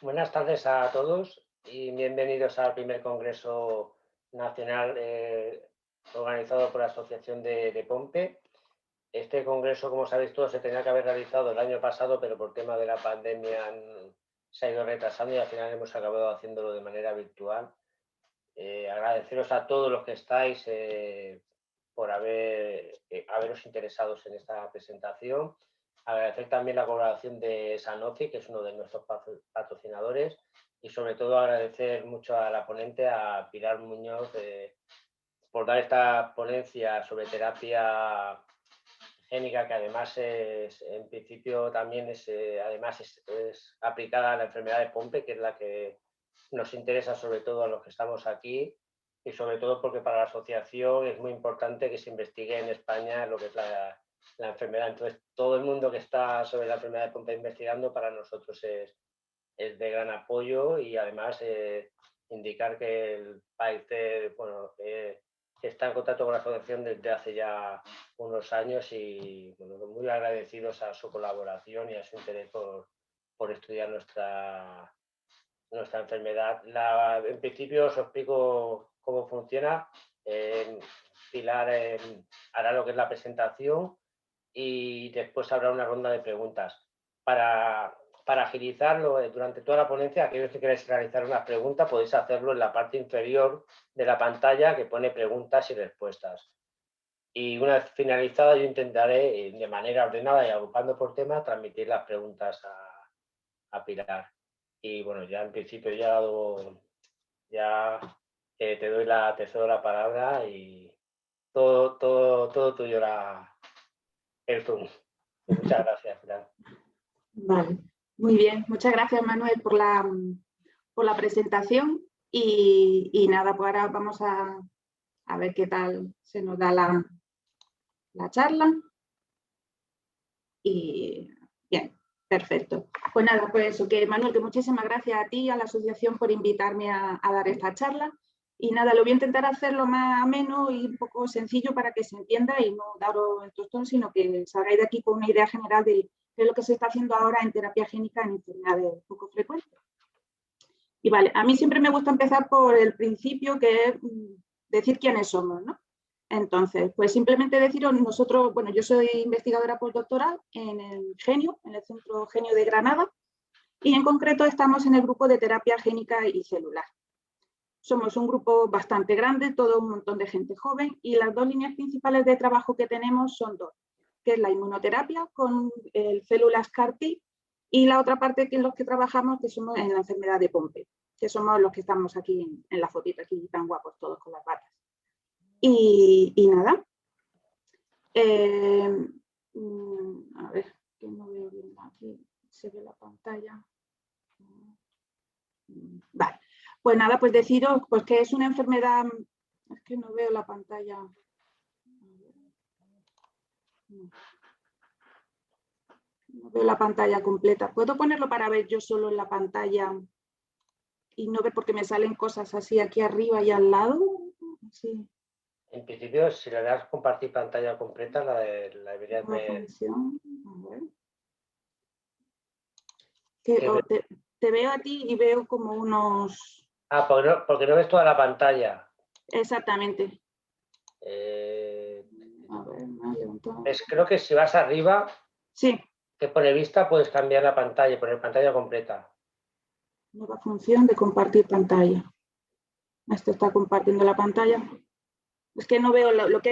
Buenas tardes a todos y bienvenidos al primer Congreso Nacional organizado por la Asociación de Pompe. Este congreso, como sabéis todos, se tenía que haber realizado el año pasado, pero por tema de la pandemia se ha ido retrasando y al final hemos acabado haciéndolo de manera virtual. Agradeceros a todos los que estáis por haberos interesados en esta presentación. Agradecer también la colaboración de Sanofi, que es uno de nuestros patrocinadores, y sobre todo agradecer mucho a la ponente, a Pilar Muñoz, por dar esta ponencia sobre terapia génica, que además en principio también es aplicada a la enfermedad de Pompe, que es la que nos interesa sobre todo a los que estamos aquí, y sobre todo porque para la asociación es muy importante que se investigue en España lo que es la enfermedad. Entonces, todo el mundo que está sobre la enfermedad de Pompe investigando para nosotros es de gran apoyo, y además indicar que el país está en contacto con la asociación desde hace ya unos años y muy agradecidos a su colaboración y a su interés por estudiar nuestra enfermedad. En principio os explico cómo funciona. Pilar hará lo que es la presentación y después habrá una ronda de preguntas. Para agilizarlo, durante toda la ponencia, aquellos que queráis realizar una pregunta podéis hacerlo en la parte inferior de la pantalla que pone preguntas y respuestas. Y una vez finalizada, yo intentaré de manera ordenada y agrupando por tema transmitir las preguntas a Pilar. Y bueno, ya en principio te cedo la palabra y todo tuyo el Zoom. Muchas gracias, Pilar. Vale, muy bien. Muchas gracias, Manuel, por la presentación. Y nada, pues ahora vamos a ver qué tal se nos da la charla. Y bien, perfecto. Pues nada, pues eso, que Manuel, que muchísimas gracias a ti y a la asociación por invitarme a dar esta charla. Y nada, lo voy a intentar hacerlo más ameno y un poco sencillo para que se entienda y no daros el tostón, sino que salgáis de aquí con una idea general de qué es lo que se está haciendo ahora en terapia génica en enfermedades poco frecuentes. Y vale, a mí siempre me gusta empezar por el principio, que es decir quiénes somos, ¿no? Entonces, pues simplemente deciros, nosotros, bueno, yo soy investigadora postdoctoral en el Genio, en el Centro Genio de Granada, y en concreto estamos en el grupo de terapia génica y celular. Somos un grupo bastante grande, todo un montón de gente joven, y las dos líneas principales de trabajo que tenemos son dos, que es la inmunoterapia con células CAR-T, y la otra parte que es los que trabajamos, que somos en la enfermedad de Pompe, que somos los que estamos aquí en la fotito, aquí tan guapos todos con las batas. Y nada, a ver, que no veo bien aquí, se ve la pantalla. Vale, pues nada, pues deciros pues que es una enfermedad, es que no veo la pantalla. No veo la pantalla completa. ¿Puedo ponerlo para ver yo solo en la pantalla y no ver porque me salen cosas así aquí arriba y al lado? Sí. En principio, si le das compartir pantalla completa, la deberías ver. Te veo a ti y veo como unos... Ah, porque no ves toda la pantalla. Exactamente. Creo que si vas arriba, sí, que pone vista, puedes cambiar la pantalla y poner pantalla completa. Nueva función de compartir pantalla. Esto está compartiendo la pantalla. Es que no veo los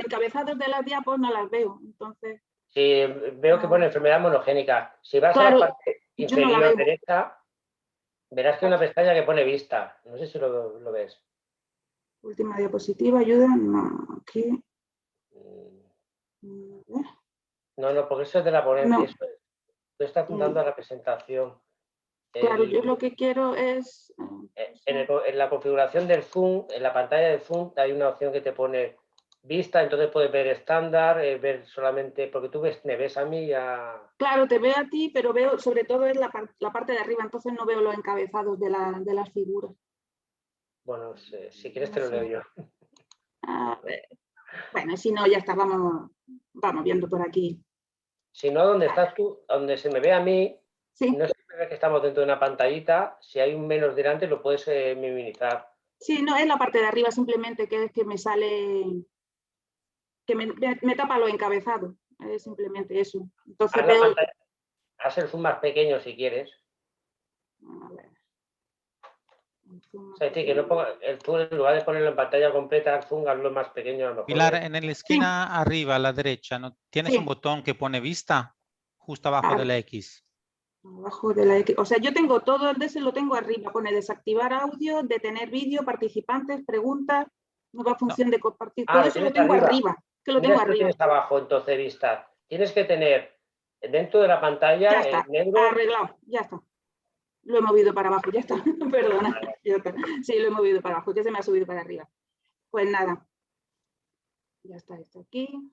encabezados de las diapos, no las veo. Entonces, sí, veo que pone enfermedad monogénica. Si vas a la parte inferior derecha, verás que hay una pestaña que pone vista. No sé si lo ves. Última diapositiva, ayuda. No, aquí. No, porque eso es de la ponencia. No. Tú estás dando a la presentación. Claro, yo lo que quiero es... En la configuración del Zoom, en la pantalla del Zoom, hay una opción que te pone vista, entonces puedes ver estándar, ver solamente, porque tú me ves a mí ya... Claro, te veo a ti, pero veo sobre todo es la parte de arriba, entonces no veo los encabezados de las figuras. Bueno, si quieres te lo leo yo. A ver. Bueno, si no, ya está, vamos viendo por aquí. Si no, donde estás tú, donde se me ve a mí, Sí. No siempre ves que estamos dentro de una pantallita, si hay un menos delante lo puedes minimizar. Sí, no, es la parte de arriba simplemente que es que me sale, que me tapa lo encabezado, es simplemente eso. Entonces Haz la veo... pantalla, haz el zoom más pequeño si quieres. A ver. O sea, es decir, que no ponga el zoom, en lugar de ponerlo en pantalla completa, el zoom, hazlo más pequeño a lo mejor. Pilar, en la esquina arriba a la derecha, ¿no? ¿Tienes un botón que pone vista? Justo abajo de la X. Abajo de la X. O sea, yo tengo todo el DS, lo tengo arriba. Pone desactivar audio, detener vídeo, participantes, preguntas, nueva función de compartir. Todo eso lo tengo arriba. Que lo tengo arriba. Tienes abajo, entonces, vista. Tienes que tener dentro de la pantalla ya está, negro. Arreglado, ya está. Lo he movido para abajo, ya está. Perdona, ya está. Sí, lo he movido para abajo, ya se me ha subido para arriba. Pues nada. Ya está esto aquí.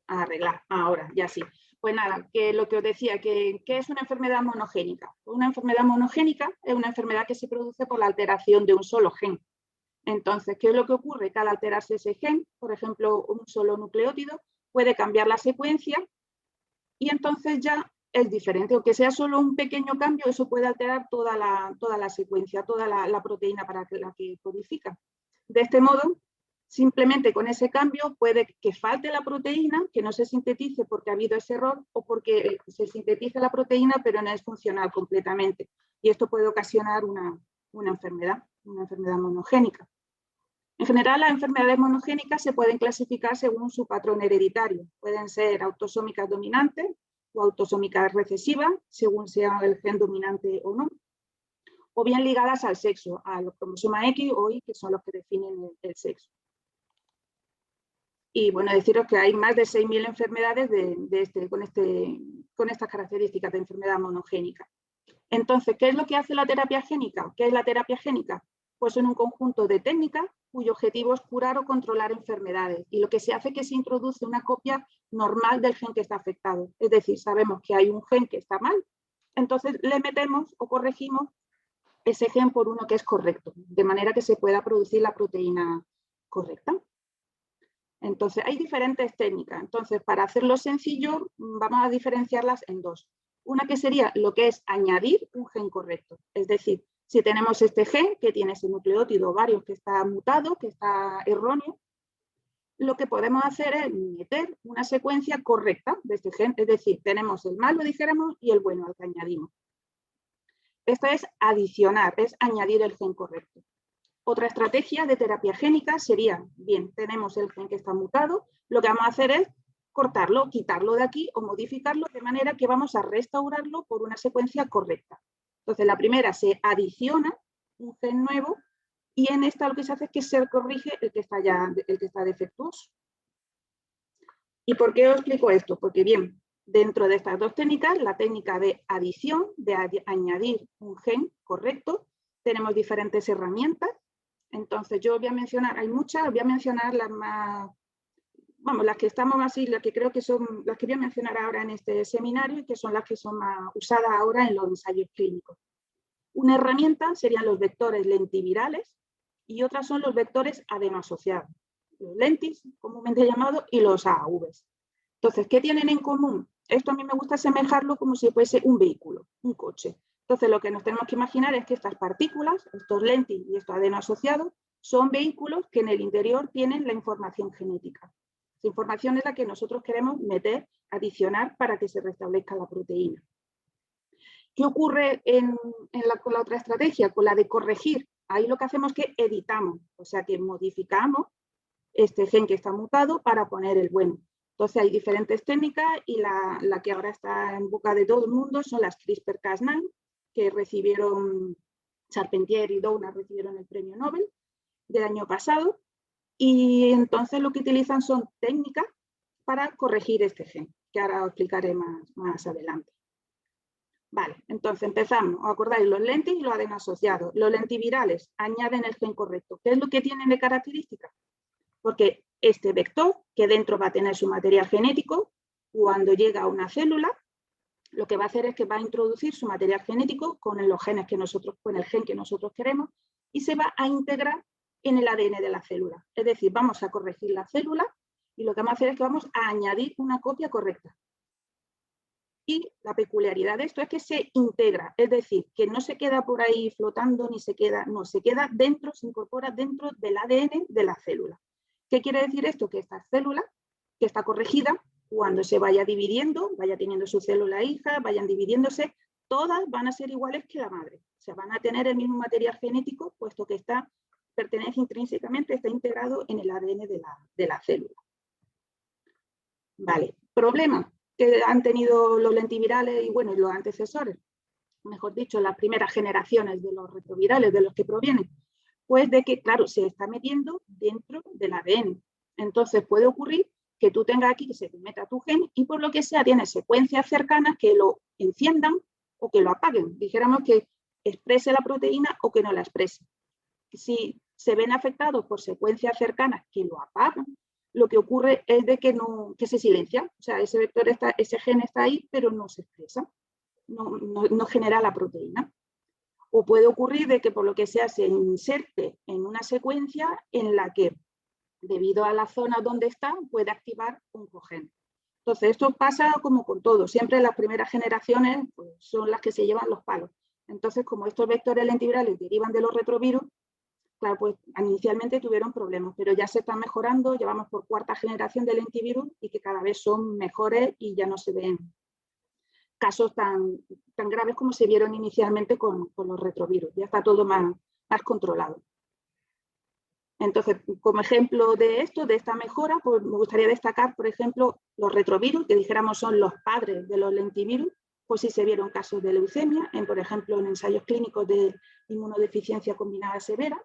Arreglar, ahora, ya sí. Pues nada, que lo que os decía, que es una enfermedad monogénica. Una enfermedad monogénica es una enfermedad que se produce por la alteración de un solo gen. Entonces, ¿qué es lo que ocurre? Que al alterarse ese gen, por ejemplo, un solo nucleótido, puede cambiar la secuencia y entonces ya es diferente. Aunque sea solo un pequeño cambio, eso puede alterar toda la secuencia, toda la proteína para la que codifica. De este modo, simplemente con ese cambio puede que falte la proteína, que no se sintetice porque ha habido ese error o porque se sintetiza la proteína pero no es funcional completamente. Y esto puede ocasionar una enfermedad monogénica. En general, las enfermedades monogénicas se pueden clasificar según su patrón hereditario. Pueden ser autosómicas dominantes o autosómicas recesivas, según sea el gen dominante o no, o bien ligadas al sexo, a los cromosomas X o Y, que son los que definen el sexo. Y bueno, deciros que hay más de 6.000 enfermedades con estas características de enfermedad monogénica. Entonces, ¿qué es lo que hace la terapia génica? ¿Qué es la terapia génica? Pues son un conjunto de técnicas cuyo objetivo es curar o controlar enfermedades. Y lo que se hace es que se introduce una copia normal del gen que está afectado. Es decir, sabemos que hay un gen que está mal, entonces le metemos o corregimos ese gen por uno que es correcto, de manera que se pueda producir la proteína correcta. Entonces, hay diferentes técnicas. Entonces, para hacerlo sencillo, vamos a diferenciarlas en dos. Una que sería lo que es añadir un gen correcto. Es decir, si tenemos este gen que tiene ese nucleótido o varios que está mutado, que está erróneo, lo que podemos hacer es meter una secuencia correcta de este gen. Es decir, tenemos el malo, dijéramos, y el bueno al que añadimos. Esto es adicionar, es añadir el gen correcto. Otra estrategia de terapia génica sería, bien, tenemos el gen que está mutado, lo que vamos a hacer es cortarlo, quitarlo de aquí o modificarlo de manera que vamos a restaurarlo por una secuencia correcta. Entonces, la primera se adiciona un gen nuevo y en esta lo que se hace es que se corrige el que está defectuoso. ¿Y por qué os explico esto? Porque bien, dentro de estas dos técnicas, la técnica de adición, de añadir un gen correcto, tenemos diferentes herramientas. Entonces yo voy a mencionar, hay muchas, voy a mencionar las más, vamos, las que estamos así, las que creo que son las que voy a mencionar ahora en este seminario y que son las que son más usadas ahora en los ensayos clínicos. Una herramienta serían los vectores lentivirales y otras son los vectores adenoasociados, los lentis, comúnmente llamados, y los AAVs. Entonces, ¿qué tienen en común? Esto a mí me gusta asemejarlo como si fuese un vehículo, un coche. Entonces, lo que nos tenemos que imaginar es que estas partículas, estos lentis y estos adenoasociados, son vehículos que en el interior tienen la información genética. Esa información es la que nosotros queremos meter, adicionar para que se restablezca la proteína. ¿Qué ocurre con la otra estrategia? Con la de corregir. Ahí lo que hacemos es que editamos, o sea que modificamos este gen que está mutado para poner el bueno. Entonces hay diferentes técnicas y la que ahora está en boca de todo el mundo son las CRISPR-Cas9, que recibieron Charpentier y Doudna, recibieron el premio Nobel del año pasado, y entonces lo que utilizan son técnicas para corregir este gen, que ahora os explicaré más adelante. Vale, entonces empezamos. ¿Os acordáis? Los lentis y los adenoasociados. Los lentivirales añaden el gen correcto. ¿Qué es lo que tienen de característica? Porque este vector, que dentro va a tener su material genético, cuando llega a una célula, lo que va a hacer es que va a introducir su material genético con los genes que nosotros, con el gen que nosotros queremos, y se va a integrar en el ADN de la célula. Es decir, vamos a corregir la célula y lo que vamos a hacer es que vamos a añadir una copia correcta. Y la peculiaridad de esto es que se integra, es decir, que no se queda por ahí flotando, ni se queda, no, se queda dentro, se incorpora dentro del ADN de la célula. ¿Qué quiere decir esto? Que esta célula, que está corregida, cuando se vaya dividiendo, vaya teniendo su célula hija, vayan dividiéndose, todas van a ser iguales que la madre. O sea, van a tener el mismo material genético, puesto que pertenece intrínsecamente, está integrado en el ADN de la célula. Vale, problema que han tenido los lentivirales y bueno, y los antecesores, mejor dicho, las primeras generaciones de los retrovirales de los que provienen, pues de que, claro, se está metiendo dentro del ADN. Entonces puede ocurrir que tú tengas aquí que se te meta tu gen y por lo que sea tienes secuencias cercanas que lo enciendan o que lo apaguen. Dijéramos que exprese la proteína o que no la exprese. Si se ven afectados por secuencias cercanas que lo apagan, lo que ocurre es de que se silencia. O sea, ese vector ese gen está ahí, pero no se expresa, no genera la proteína. O puede ocurrir de que por lo que sea se inserte en una secuencia en la que, debido a la zona donde está, puede activar un cogen. Entonces, esto pasa como con todo. Siempre las primeras generaciones pues, son las que se llevan los palos. Entonces, como estos vectores lentivirales derivan de los retrovirus, claro, pues inicialmente tuvieron problemas, pero ya se están mejorando, llevamos por cuarta generación de lentivirus y que cada vez son mejores y ya no se ven casos tan graves como se vieron inicialmente con los retrovirus. Ya está todo más controlado. Entonces, como ejemplo de esto, de esta mejora, pues me gustaría destacar, por ejemplo, los retrovirus, que dijéramos son los padres de los lentivirus, pues sí se vieron casos de leucemia, por ejemplo, en ensayos clínicos de inmunodeficiencia combinada severa,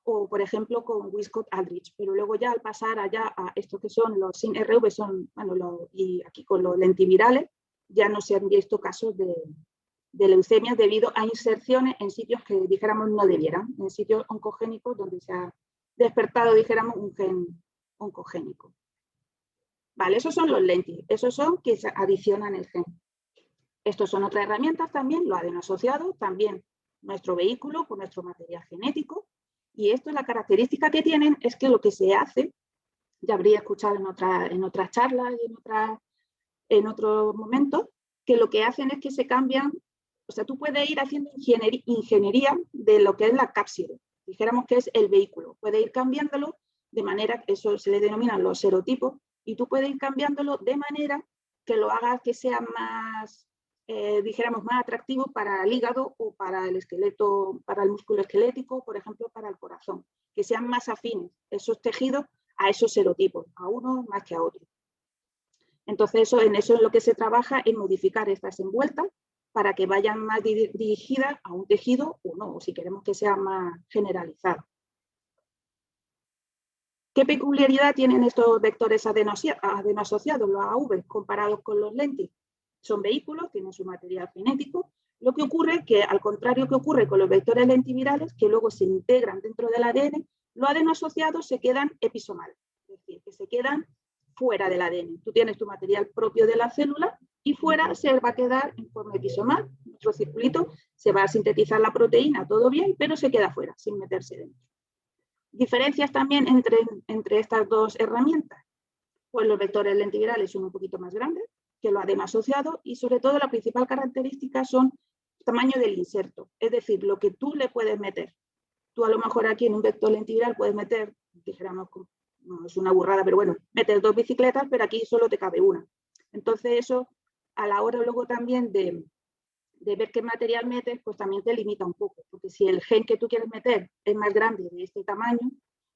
o por ejemplo con Wiskott-Aldrich, pero luego ya al pasar allá a esto que son los SIN-RV, y aquí con los lentivirales, ya no se han visto casos de leucemia debido a inserciones en sitios que dijéramos no debieran, en sitios oncogénicos donde se ha despertado, dijéramos, un gen oncogénico. Vale, esos son los lentis, esos son que se adicionan el gen. Estos son otras herramientas también, los adenoasociados, también nuestro vehículo con nuestro material genético. Y esto, la característica que tienen es que lo que se hace, ya habría escuchado en otras charlas y en otros momentos, que lo que hacen es que se cambian, o sea, tú puedes ir haciendo ingeniería de lo que es la cápside, dijéramos que es el vehículo, puedes ir cambiándolo de manera, eso se le denominan los serotipos, y tú puedes ir cambiándolo de manera que lo hagas que sea más, dijéramos, más atractivo para el hígado o para el esqueleto, para el músculo esquelético, por ejemplo, para el corazón, que sean más afines esos tejidos a esos serotipos, a uno más que a otro. Entonces, en eso es lo que se trabaja, en modificar estas envueltas para que vayan más dirigidas a un tejido o no, o si queremos que sea más generalizado. ¿Qué peculiaridad tienen estos vectores adenoasociados, los AAV, comparados con los lentis? Son vehículos, tienen su material genético. Lo que ocurre es que, al contrario que ocurre con los vectores lentivirales, que luego se integran dentro del ADN, los adenoasociados se quedan episomales, es decir, que se quedan fuera del ADN. Tú tienes tu material propio de la célula y fuera se va a quedar en forma episomal. Nuestro circulito se va a sintetizar la proteína, todo bien, pero se queda fuera, sin meterse dentro. Diferencias también entre estas dos herramientas. Pues los vectores lentivirales son un poquito más grandes que los adenoasociados y sobre todo la principal característica son el tamaño del inserto, es decir, lo que tú le puedes meter. Tú a lo mejor aquí en un vector lentiviral puedes meter, dijéramos, no es una burrada, pero bueno, metes 2 bicicletas, pero aquí solo te cabe una. Entonces eso, a la hora luego también de ver qué material metes, pues también te limita un poco, porque si el gen que tú quieres meter es más grande de este tamaño,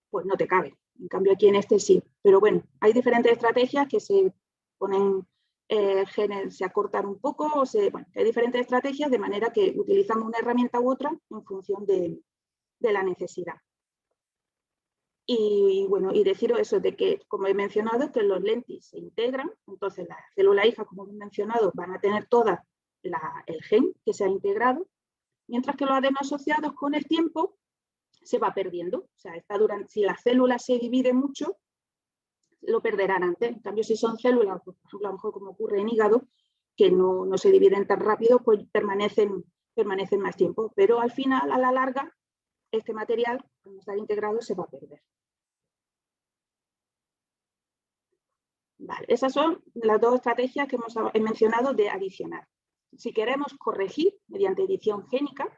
pues no te cabe. En cambio aquí en este sí. Pero bueno, hay diferentes estrategias que se ponen genes, se acortan un poco, bueno, hay diferentes estrategias de manera que utilizamos una herramienta u otra en función de la necesidad. Y bueno, y deciros eso de que, como he mencionado, que los lentis se integran, entonces las células hijas, como he mencionado, van a tener todas el gen que se ha integrado, mientras que los adenoasociados con el tiempo se va perdiendo. O sea, si la célula se divide mucho, lo perderán antes. En cambio, si son células, pues, por ejemplo, a lo mejor como ocurre en hígado, que no se dividen tan rápido, pues permanecen más tiempo. Pero al final, a la larga, este material, al no estar integrado, se va a perder. Vale, esas son las dos estrategias que he mencionado de adicionar. Si queremos corregir mediante edición génica,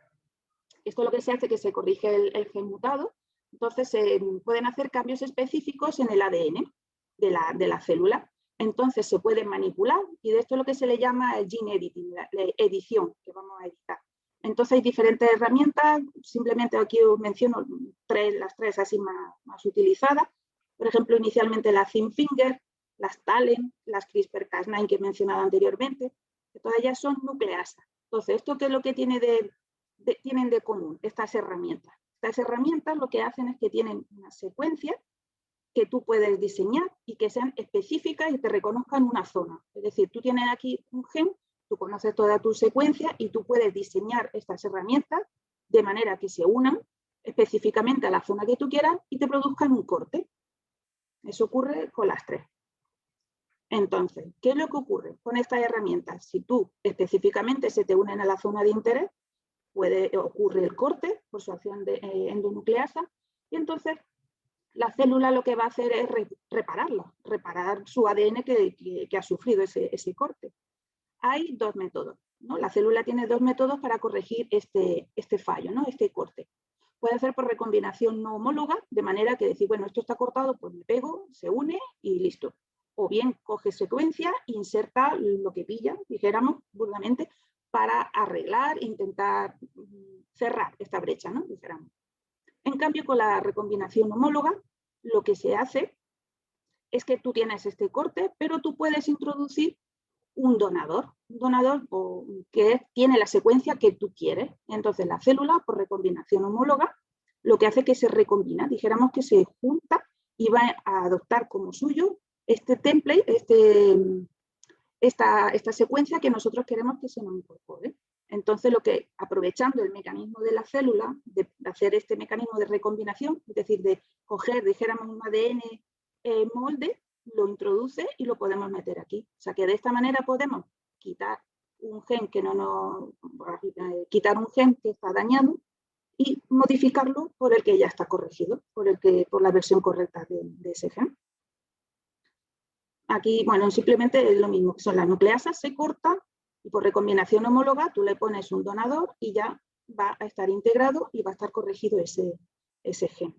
esto lo que se hace es que se corrige el gen mutado, entonces se pueden hacer cambios específicos en el ADN de la célula. Entonces se pueden manipular y de esto es lo que se le llama el gene editing, la edición que vamos a editar. Entonces hay diferentes herramientas, simplemente aquí os menciono las tres así más utilizadas. Por ejemplo, inicialmente la Thin Finger, las TALEN, las CRISPR-Cas9 que he mencionado anteriormente, que todas ellas son nucleasas. Entonces, ¿esto qué es lo que tienen de común estas herramientas? Estas herramientas lo que hacen es que tienen una secuencia que tú puedes diseñar y que sean específicas y te reconozcan una zona. Es decir, tú tienes aquí un gen, tú conoces toda tu secuencia y tú puedes diseñar estas herramientas de manera que se unan específicamente a la zona que tú quieras y te produzcan un corte. Eso ocurre con las tres. Entonces, ¿qué es lo que ocurre con estas herramientas? Si tú específicamente se te unen a la zona de interés, ocurre el corte por su acción endonucleasa y entonces la célula lo que va a hacer es reparar su ADN que ha sufrido ese corte. Hay dos métodos, ¿no? La célula tiene dos métodos para corregir este fallo, ¿no? Este corte. Puede ser por recombinación no homóloga, de manera que decir, bueno, esto está cortado, pues me pego, se une y listo. O bien coge secuencia, inserta lo que pilla, dijéramos burdamente, para arreglar, intentar cerrar esta brecha, ¿no? Dijéramos. En cambio, con la recombinación homóloga, lo que se hace es que tú tienes este corte, pero tú puedes introducir un donador que tiene la secuencia que tú quieres. Entonces, la célula, por recombinación homóloga, lo que hace es que se recombina, dijéramos que se junta y va a adoptar como suyo este template, esta secuencia que nosotros queremos que se nos incorpore. Entonces, aprovechando el mecanismo de la célula, de hacer este mecanismo de recombinación, es decir, de coger, dijéramos, un ADN molde, lo introduce y lo podemos meter aquí. O sea, que de esta manera podemos quitar un gen que está dañado y modificarlo por el que ya está corregido, por la versión correcta de ese gen. Aquí, bueno, simplemente es lo mismo, son las nucleasas, se corta y por recombinación homóloga tú le pones un donador y ya va a estar integrado y va a estar corregido ese gen.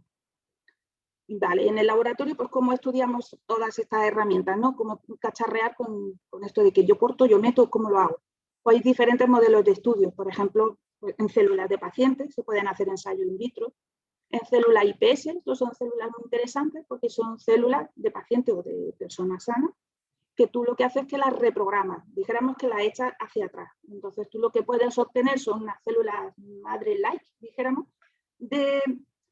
Vale, en el laboratorio, pues cómo estudiamos todas estas herramientas, ¿no? Cómo cacharrear con esto de que yo corto, yo meto, ¿cómo lo hago? Pues hay diferentes modelos de estudio, por ejemplo, en células de pacientes se pueden hacer ensayos in vitro, en células IPS, estos son células muy interesantes porque son células de pacientes o de personas sanas, que tú lo que haces es que las reprogramas, dijéramos que las echas hacia atrás. Entonces tú lo que puedes obtener son unas células madre-like, dijéramos, de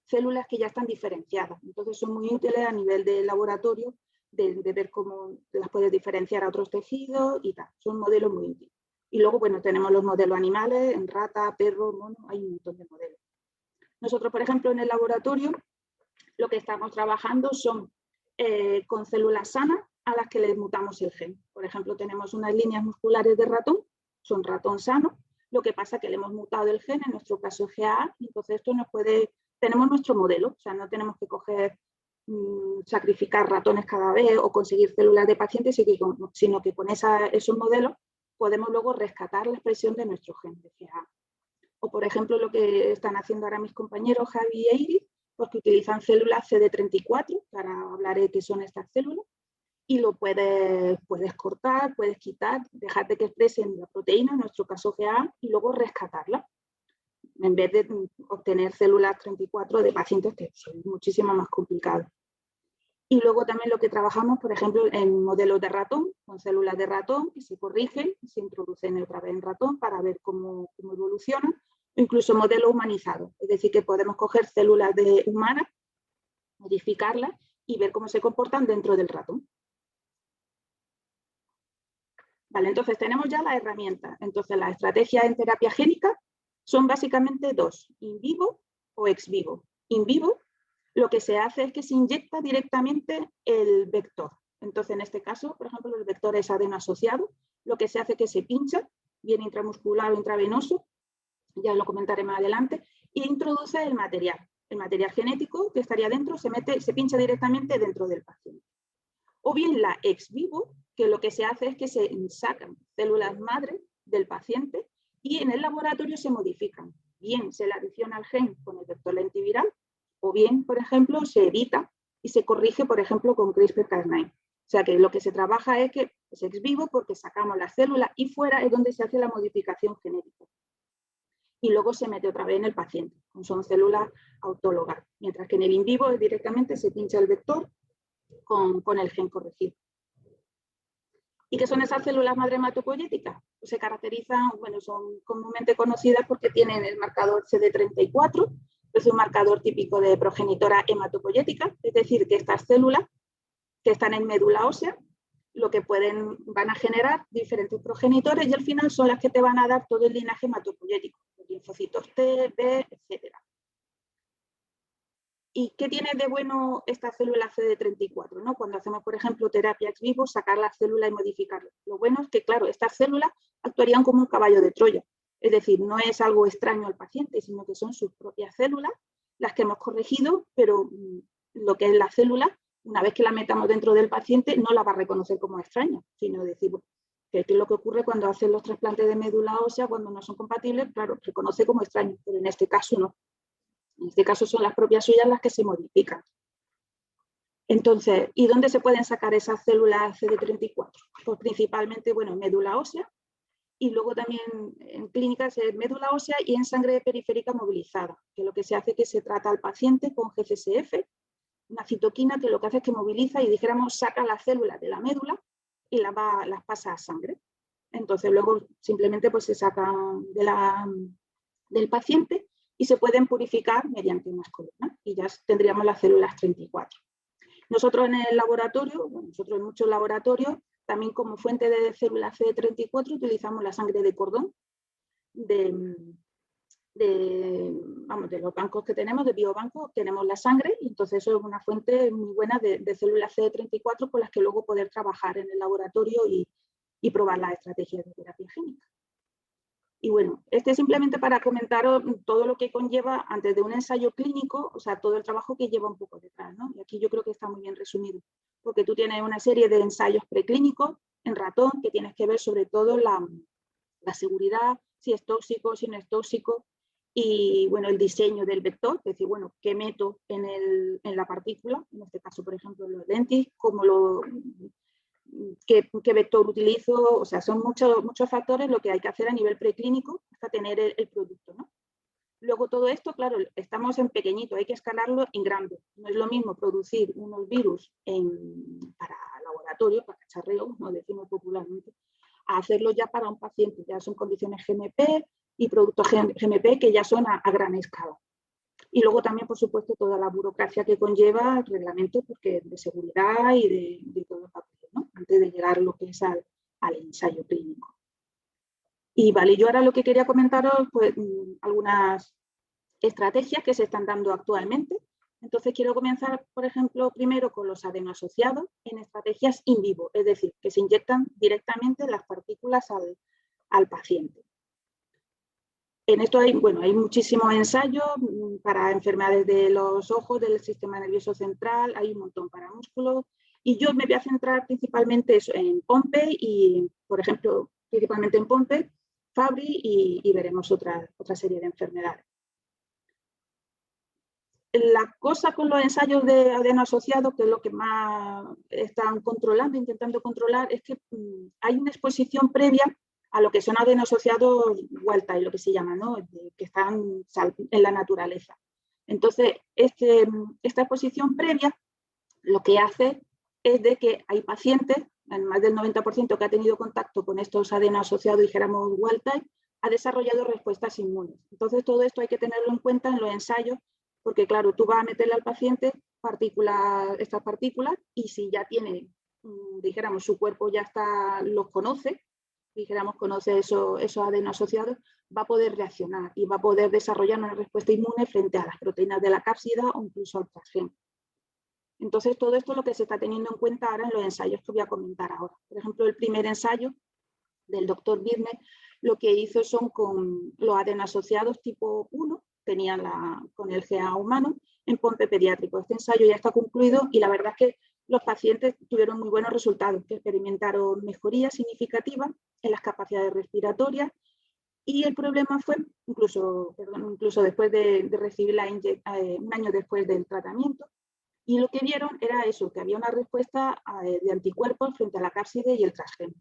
células que ya están diferenciadas. Entonces son muy útiles a nivel de laboratorio, de ver cómo las puedes diferenciar a otros tejidos y tal. Son modelos muy útiles. Y luego, bueno, tenemos los modelos animales, en rata, perro, mono, hay un montón de modelos. Nosotros, por ejemplo, en el laboratorio, lo que estamos trabajando son con células sanas a las que les mutamos el gen. Por ejemplo, tenemos unas líneas musculares de ratón, son ratón sano, lo que pasa es que le hemos mutado el gen, en nuestro caso GAA, y entonces esto tenemos nuestro modelo, o sea, no tenemos que sacrificar ratones cada vez o conseguir células de pacientes, sino que con esos modelos podemos luego rescatar la expresión de nuestro gen de GAA. O, por ejemplo, lo que están haciendo ahora mis compañeros Javi e Iris, pues que utilizan células CD34, que ahora hablaré qué son estas células, y lo puedes cortar, puedes quitar, dejar de que expresen la proteína, en nuestro caso GAA, y luego rescatarla, en vez de obtener células 34 de pacientes que son muchísimo más complicados. Y luego también lo que trabajamos, por ejemplo, en modelos de ratón, con células de ratón que se corrigen, se introducen otra vez en ratón para ver cómo evolucionan, o incluso modelos humanizados, es decir, que podemos coger células humanas, modificarlas y ver cómo se comportan dentro del ratón. Vale, entonces tenemos ya las herramientas. Entonces las estrategias en terapia génica son básicamente dos, in vivo o ex vivo. In vivo, lo que se hace es que se inyecta directamente el vector. Entonces, en este caso, por ejemplo, el vector es adeno asociado, lo que se hace es que se pincha, bien intramuscular o intravenoso, ya lo comentaré más adelante, e introduce el material genético que estaría dentro, se pincha directamente dentro del paciente. o bien la ex vivo, que lo que se hace es que se sacan células madre del paciente y en el laboratorio se modifican. Bien se le adiciona el gen con el vector lentiviral, o bien, por ejemplo, se edita y se corrige, por ejemplo, con CRISPR-Cas9. O sea que lo que se trabaja es que es ex vivo porque sacamos la célula y fuera es donde se hace la modificación genética. Y luego se mete otra vez en el paciente. Son células autólogas. Mientras que en el in vivo directamente se pincha el vector con el gen corregido. ¿Y qué son esas células madre hematopoyéticas? Pues se caracterizan, bueno, son comúnmente conocidas porque tienen el marcador CD34, es un marcador típico de progenitora hematopoyética, es decir, que estas células que están en médula ósea, lo que van a generar diferentes progenitores y al final son las que te van a dar todo el linaje hematopoyético, los linfocitos T, B, etc. ¿Y qué tiene de bueno esta célula CD34? ¿No? Cuando hacemos, por ejemplo, terapia ex vivo, sacar la célula y modificarla. Lo bueno es que, claro, estas células actuarían como un caballo de Troya. Es decir, no es algo extraño al paciente, sino que son sus propias células las que hemos corregido, pero lo que es la célula, una vez que la metamos dentro del paciente, no la va a reconocer como extraña, sino decir, que es lo que ocurre cuando hacen los trasplantes de médula ósea, cuando no son compatibles, claro, reconoce como extraño, pero en este caso no. En este caso son las propias suyas las que se modifican. Entonces, ¿y dónde se pueden sacar esas células CD34? Pues principalmente, bueno, en médula ósea y luego también en clínicas en médula ósea y en sangre periférica movilizada, que lo que se hace es que se trata al paciente con GCSF, una citoquina que lo que hace es que moviliza y dijéramos saca las células de la médula y las pasa a sangre. Entonces luego simplemente pues se sacan del paciente y se pueden purificar mediante unas columnas y ya tendríamos las células 34. Nosotros en el laboratorio, bueno, nosotros en muchos laboratorios, también como fuente de células CD34 utilizamos la sangre de cordón de los bancos que tenemos, de biobancos, tenemos la sangre y entonces eso es una fuente muy buena de células CD34 con las que luego poder trabajar en el laboratorio y probar las estrategias de terapia génica. Y bueno, simplemente para comentaros todo lo que conlleva antes de un ensayo clínico, o sea, todo el trabajo que lleva un poco detrás, ¿no? Y aquí yo creo que está muy bien resumido, porque tú tienes una serie de ensayos preclínicos en ratón que tienes que ver sobre todo la seguridad, si es tóxico, si no es tóxico, y bueno, el diseño del vector, es decir, bueno, qué meto en la partícula, en este caso, por ejemplo, los lentis, qué vector utilizo, o sea, son muchos factores lo que hay que hacer a nivel preclínico hasta tener el producto, ¿no? Luego todo esto, claro, estamos en pequeñito, hay que escalarlo en grande. No es lo mismo producir unos virus para laboratorio, para cacharreo, como decimos popularmente, a hacerlo ya para un paciente. Ya son condiciones GMP y productos GMP que ya son a gran escala. Y luego también, por supuesto, toda la burocracia que conlleva el reglamento porque de seguridad y de todo el papel, ¿no? Antes de llegar lo que es al ensayo clínico. Y vale, yo ahora lo que quería comentaros, pues algunas estrategias que se están dando actualmente. Entonces quiero comenzar, por ejemplo, primero con los adenoasociados en estrategias in vivo, es decir, que se inyectan directamente las partículas al paciente. En esto hay muchísimos ensayos para enfermedades de los ojos, del sistema nervioso central, hay un montón para músculos. Y yo me voy a centrar principalmente en Pompe y, por ejemplo, principalmente en Pompe, Fabry y veremos otra serie de enfermedades. La cosa con los ensayos de adenoasociados, que es lo que más están controlando, intentando controlar, es que hay una exposición previa a lo que son adenoasociados wild type, lo que se llama, ¿no? Que están en la naturaleza. Entonces, esta exposición previa lo que hace es de que hay pacientes, más del 90% que ha tenido contacto con estos adenoasociados, dijéramos wild type, ha desarrollado respuestas inmunes. Entonces, todo esto hay que tenerlo en cuenta en los ensayos, porque claro, tú vas a meterle al paciente estas partículas y si ya tiene, dijéramos, su cuerpo ya los conoce, dijéramos, conoce esos adenoasociados, va a poder reaccionar y va a poder desarrollar una respuesta inmune frente a las proteínas de la cápsida o incluso al transgén. Entonces, todo esto es lo que se está teniendo en cuenta ahora en los ensayos que voy a comentar ahora. Por ejemplo, el primer ensayo del doctor Birne, lo que hizo son con los adenoasociados tipo 1, tenían con el GA humano, en Pompe pediátrico. Este ensayo ya está concluido y la verdad es que los pacientes tuvieron muy buenos resultados, que experimentaron mejoría significativa en las capacidades respiratorias, y el problema fue, incluso después de recibir un año después del tratamiento, y lo que vieron era eso, que había una respuesta de anticuerpos frente a la cápside y el transgeno.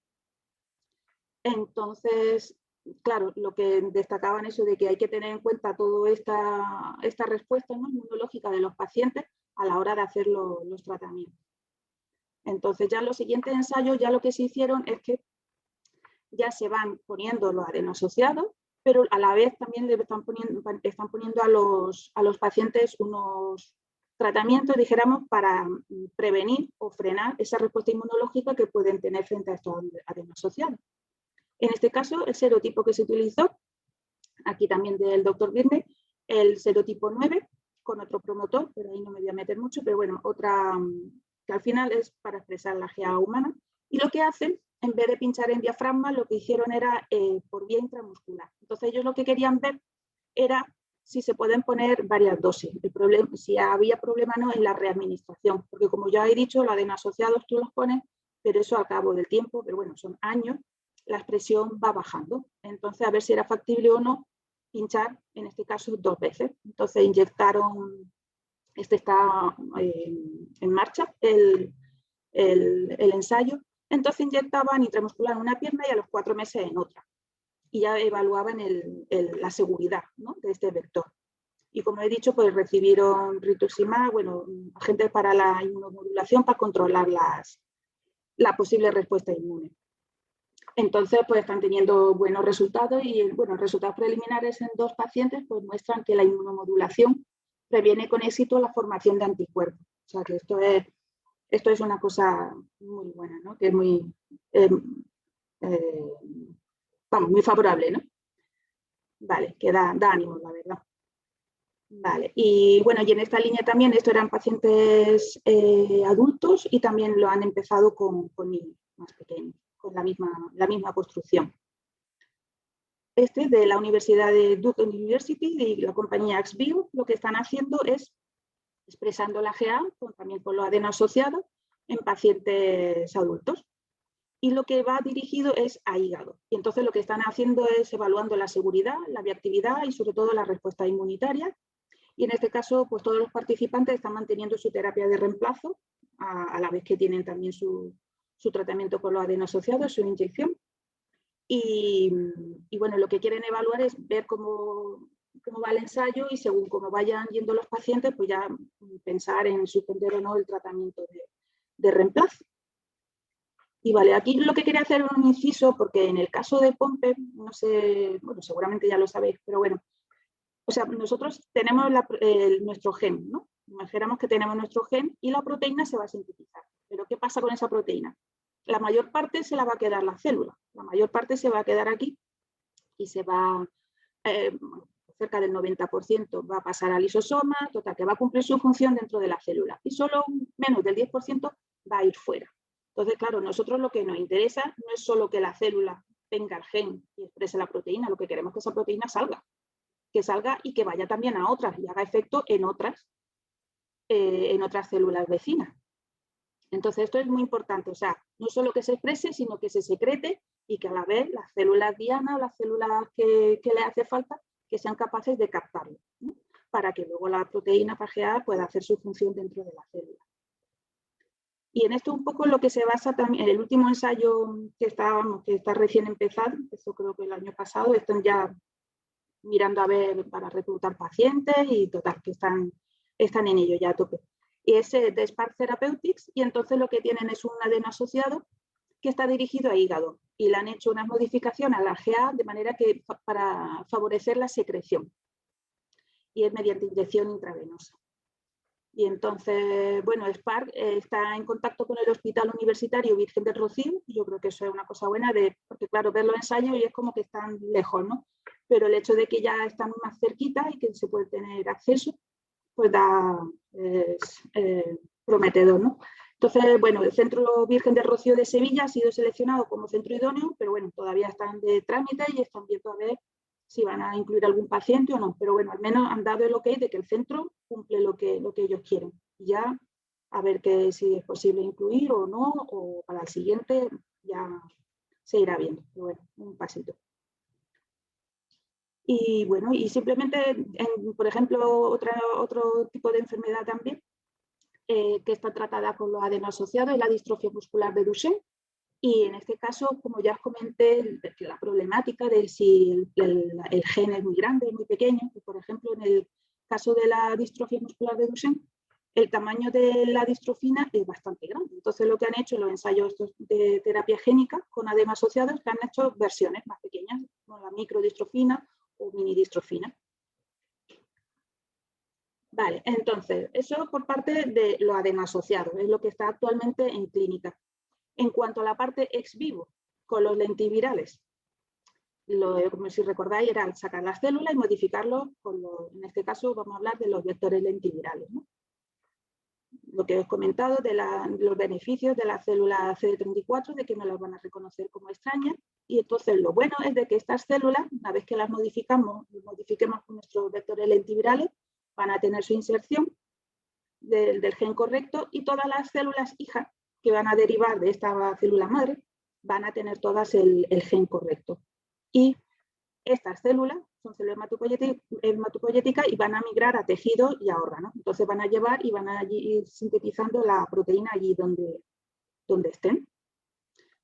Entonces, claro, lo que destacaban eso de que hay que tener en cuenta toda esta respuesta, ¿no?, inmunológica de los pacientes a la hora de hacer los tratamientos. Entonces, ya en los siguientes ensayos, ya lo que se hicieron es que ya se van poniendo los adenosociados, pero a la vez también le están poniendo a los pacientes unos tratamientos, dijéramos, para prevenir o frenar esa respuesta inmunológica que pueden tener frente a estos adenosociados. En este caso, el serotipo que se utilizó, aquí también del doctor Birne, el serotipo 9, con otro promotor, pero ahí no me voy a meter mucho, pero bueno, otra que al final es para expresar la GA humana. Y lo que hacen, en vez de pinchar en diafragma, lo que hicieron era por vía intramuscular. Entonces ellos lo que querían ver era si se pueden poner varias dosis. El problema, si había problema no en la readministración, porque como ya he dicho, los adenosociados tú los pones, pero eso al cabo del tiempo, pero bueno, son años, la expresión va bajando. Entonces, a ver si era factible o no pinchar, en este caso, 2 veces. Entonces, inyectaron, este está en marcha, el ensayo. Entonces, inyectaban intramuscular en una pierna y a los 4 meses en otra. Y ya evaluaban la seguridad, ¿no?, de este vector. Y como he dicho, pues recibieron rituximab, bueno, agentes para la inmunomodulación para controlar la posible respuesta inmune. Entonces, pues están teniendo buenos resultados y, bueno, resultados preliminares en 2 pacientes pues muestran que la inmunomodulación previene con éxito la formación de anticuerpos. O sea, que esto es una cosa muy buena, ¿no?, que es muy, muy favorable, ¿no? Vale, que da ánimo, la verdad. Vale, y bueno, y en esta línea también, esto eran pacientes adultos y también lo han empezado con niños más pequeños, con la misma construcción. Este de la Universidad de Duke University y la compañía Axbio, lo que están haciendo es expresando la GA, también con los adenosociados, en pacientes adultos. Y lo que va dirigido es a hígado. Y entonces lo que están haciendo es evaluando la seguridad, la reactividad y sobre todo la respuesta inmunitaria. Y en este caso, pues todos los participantes están manteniendo su terapia de reemplazo, a la vez que tienen también su tratamiento con los adenosociados, su inyección. Y bueno, lo que quieren evaluar es ver cómo va el ensayo y según cómo vayan yendo los pacientes, pues ya pensar en suspender o no el tratamiento de reemplazo. Y vale, aquí lo que quería hacer es un inciso, porque en el caso de Pompe, no sé, bueno, seguramente ya lo sabéis, pero bueno, o sea, nosotros tenemos nuestro gen, ¿no? Imaginamos que tenemos nuestro gen y la proteína se va a sintetizar. Pero ¿qué pasa con esa proteína? La mayor parte se la va a quedar la célula, la mayor parte se va a quedar aquí y se va, cerca del 90% va a pasar al lisosoma, total, que va a cumplir su función dentro de la célula y solo menos del 10% va a ir fuera. Entonces, claro, nosotros lo que nos interesa no es solo que la célula tenga el gen y exprese la proteína, lo que queremos es que esa proteína salga y que vaya también a otras y haga efecto en otras células vecinas. Entonces, esto es muy importante, o sea, no solo que se exprese, sino que se secrete y que a la vez las células diana o las células que le hace falta, que sean capaces de captarlo, ¿no?, para que luego la proteína GA pueda hacer su función dentro de la célula. Y en esto un poco lo que se basa también, el último ensayo que está recién empezado, eso creo que el año pasado, están ya mirando a ver para reclutar pacientes y total, que están en ello ya a tope. Y es de Spark Therapeutics y entonces lo que tienen es un adenosociado que está dirigido a hígado y le han hecho unas modificaciones a la GA de manera que para favorecer la secreción y es mediante inyección intravenosa. Y entonces, bueno, Spark está en contacto con el Hospital Universitario Virgen del Rocío y yo creo que eso es una cosa buena, porque claro, ver los ensayos y es como que están lejos, ¿no? Pero el hecho de que ya están más cerquita y que se puede tener acceso, pues es prometedor, ¿no? Entonces, bueno, el Centro Virgen del Rocío de Sevilla ha sido seleccionado como centro idóneo, pero bueno, todavía están de trámite y están viendo a ver si van a incluir algún paciente o no. Pero bueno, al menos han dado el ok de que el centro cumple lo que ellos quieren. Y ya a ver si es posible incluir o no, o para el siguiente ya se irá viendo. Pero bueno, un pasito. Y bueno, y simplemente, por ejemplo, otro tipo de enfermedad también, que está tratada con los adenos asociados, es la distrofia muscular de Duchenne. Y en este caso, como ya os comenté, la problemática de si el gen es muy grande, muy pequeño. Por ejemplo, en el caso de la distrofia muscular de Duchenne, el tamaño de la distrofina es bastante grande. Entonces, lo que han hecho en los ensayos de terapia génica con adenos asociados, que han hecho versiones más pequeñas, como la microdistrofina o minidistrofina. Vale, entonces, eso por parte de los adenos asociados, es lo que está actualmente en clínica. En cuanto a la parte ex vivo, con los lentivirales, como si recordáis, era sacar las células y modificarlos, en este caso vamos a hablar de los vectores lentivirales, ¿no? Lo que os he comentado de los beneficios de la célula CD34, de que no las van a reconocer como extrañas, y entonces lo bueno es de que estas células, una vez que las modifiquemos con nuestros vectores lentivirales, van a tener su inserción del gen correcto, y todas las células hijas que van a derivar de esta célula madre van a tener todas el gen correcto. Y estas células son células hematopoyéticas y van a migrar a tejido y a órganos. Entonces van a llevar y van a ir sintetizando la proteína allí donde estén.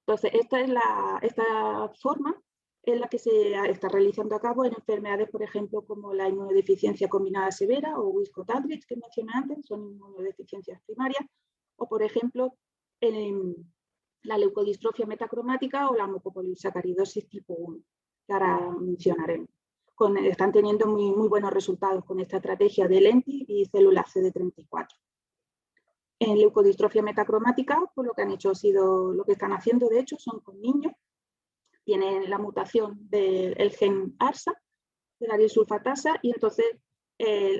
Entonces esta forma es la que se está realizando a cabo en enfermedades, por ejemplo, como la inmunodeficiencia combinada severa o Wiskott-Aldrich, que mencioné antes, son inmunodeficiencias primarias, o por ejemplo, en la leucodistrofia metacromática o la mucopolisacaridosis tipo 1, que ahora mencionaremos. Están teniendo muy buenos resultados con esta estrategia de lenti y células CD34. En leucodistrofia metacromática, pues lo que han hecho lo que están haciendo, de hecho, son con niños. Tienen la mutación del gen ARSA, de la disulfatasa, y entonces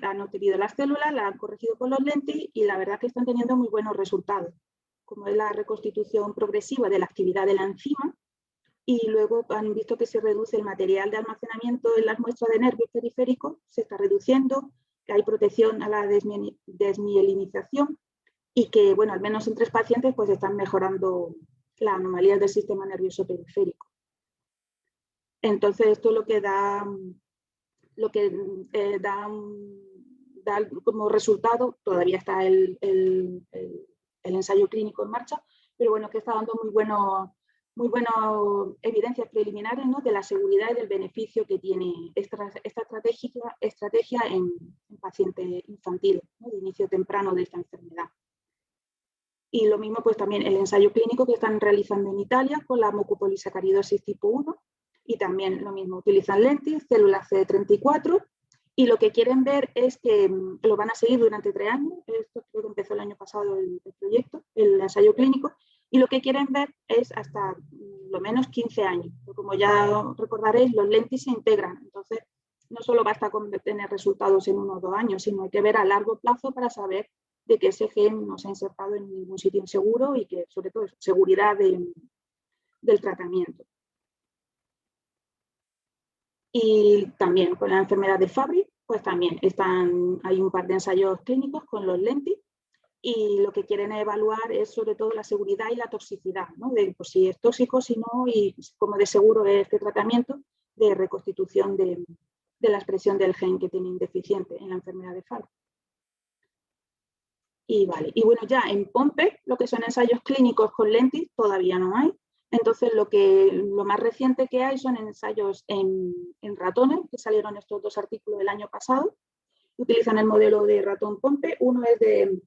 han obtenido las células, las han corregido con los lentis y la verdad que están teniendo muy buenos resultados, como es la reconstitución progresiva de la actividad de la enzima, y luego han visto que se reduce el material de almacenamiento en las muestras de nervios periféricos, se está reduciendo, que hay protección a la desmielinización y que, bueno, al menos en 3 pacientes pues están mejorando las anomalías del sistema nervioso periférico. Entonces esto lo que da como resultado, todavía está el ensayo clínico en marcha, pero bueno, que está dando muy buenas evidencias preliminares, ¿no?, de la seguridad y del beneficio que tiene esta estrategia en pacientes infantiles, ¿no?, de inicio temprano de esta enfermedad. Y lo mismo pues también el ensayo clínico que están realizando en Italia con la mucopolisacaridosis tipo 1, y también lo mismo, utilizan lentis, células CD34, y lo que quieren ver es que lo van a seguir durante 3 años, esto creo que empezó el año pasado el proyecto, el ensayo clínico, y lo que quieren ver es hasta lo menos 15 años, porque como ya recordaréis, los lentis se integran, entonces no solo basta con tener resultados en 1 o 2 años, sino hay que ver a largo plazo para saber de que ese gen no se ha insertado en ningún sitio inseguro y que sobre todo es seguridad del tratamiento. Y también con la enfermedad de Fabry, pues también hay un par de ensayos clínicos con los lentis, y lo que quieren evaluar es sobre todo la seguridad y la toxicidad, ¿no?, de pues, si es tóxico, si no, y cómo de seguro es este tratamiento de reconstitución de la expresión del gen que tienen deficiente en la enfermedad de Fabry. Y vale, y bueno, ya en Pompe, lo que son ensayos clínicos con lentis, todavía no hay. Entonces, lo más reciente que hay son ensayos en ratones, que salieron estos 2 artículos el año pasado. Utilizan el modelo de ratón Pompe, uno es de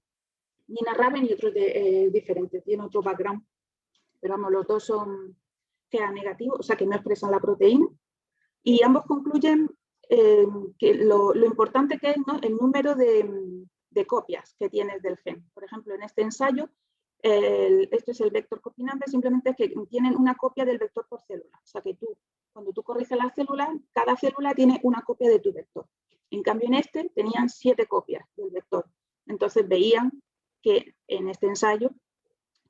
Nina Raven y otro es diferente, tiene otro background. Pero vamos, los 2 son CA negativos, o sea que no expresan la proteína. Y ambos concluyen que lo importante que es, ¿no?, el número de copias que tienes del gen. Por ejemplo, en este ensayo, esto es el vector copy number, simplemente es que tienen una copia del vector por célula. O sea que cuando tú corriges las células, cada célula tiene una copia de tu vector. En cambio, en este tenían 7 copias del vector. Entonces veían que en este ensayo,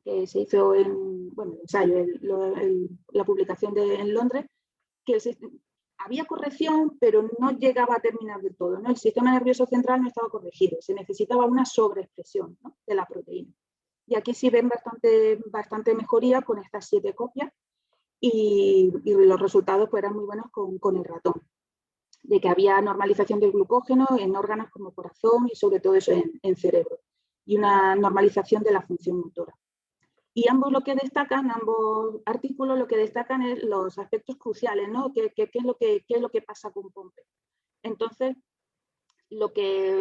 que se hizo la publicación en Londres, que había corrección, pero no llegaba a terminar del todo, ¿no? El sistema nervioso central no estaba corregido, se necesitaba una sobreexpresión, ¿no?, de la proteína. Y aquí sí ven bastante mejoría con estas 7 copias y los resultados pues, eran muy buenos con el ratón, de que había normalización del glucógeno en órganos como corazón y sobre todo eso en cerebro, y una normalización de la función motora. Y ambos artículos lo que destacan es los aspectos cruciales, ¿no? ¿Qué es lo que pasa con Pompe? Entonces,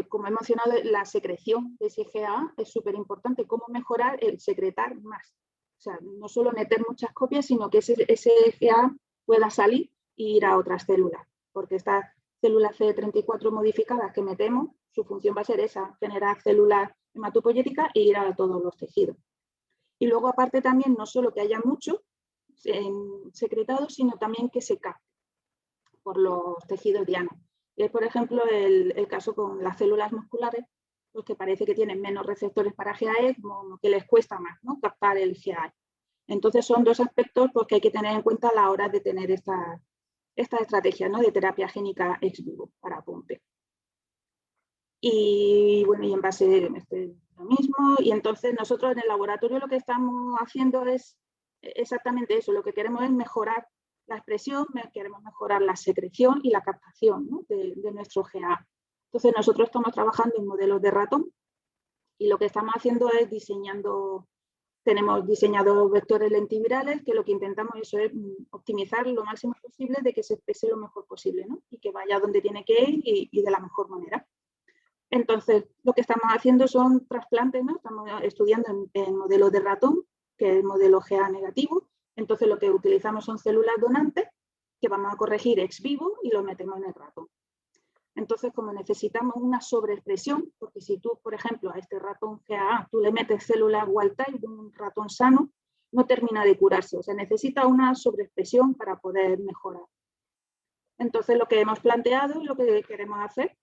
como he mencionado, la secreción de ese GAA es súper importante, cómo mejorar el secretar más. O sea, no solo meter muchas copias, sino que ese GAA pueda salir e ir a otras células, porque estas células CD34 modificadas que metemos, su función va a ser esa, generar células hematopoyéticas e ir a todos los tejidos. Y luego, aparte también, no solo que haya mucho secretado, sino también que se capte por los tejidos dianos. Por ejemplo, el caso con las células musculares, pues que parece que tienen menos receptores para GAE, como que les cuesta más, ¿no?, captar el GAE. Entonces, son 2 aspectos pues, que hay que tener en cuenta a la hora de tener esta estrategia, ¿no?, de terapia génica ex vivo para Pompe. Y bueno, y en base a lo mismo, y entonces nosotros en el laboratorio lo que estamos haciendo es exactamente eso, lo que queremos es mejorar la expresión, queremos mejorar la secreción y la captación, ¿no?, de nuestro GAA. Entonces nosotros estamos trabajando en modelos de ratón y lo que estamos haciendo es tenemos diseñados vectores lentivirales que lo que intentamos es optimizar lo máximo posible de que se exprese lo mejor posible, ¿no?, y que vaya donde tiene que ir y de la mejor manera. Entonces, lo que estamos haciendo son trasplantes, ¿no? Estamos estudiando en modelos de ratón, que es el modelo GA negativo. Entonces, lo que utilizamos son células donantes que vamos a corregir ex vivo y lo metemos en el ratón. Entonces, como necesitamos una sobreexpresión, porque si tú, por ejemplo, a este ratón GAA, tú le metes células wild type de un ratón sano, no termina de curarse. O sea, necesita una sobreexpresión para poder mejorar. Entonces, lo que hemos planteado y lo que queremos hacer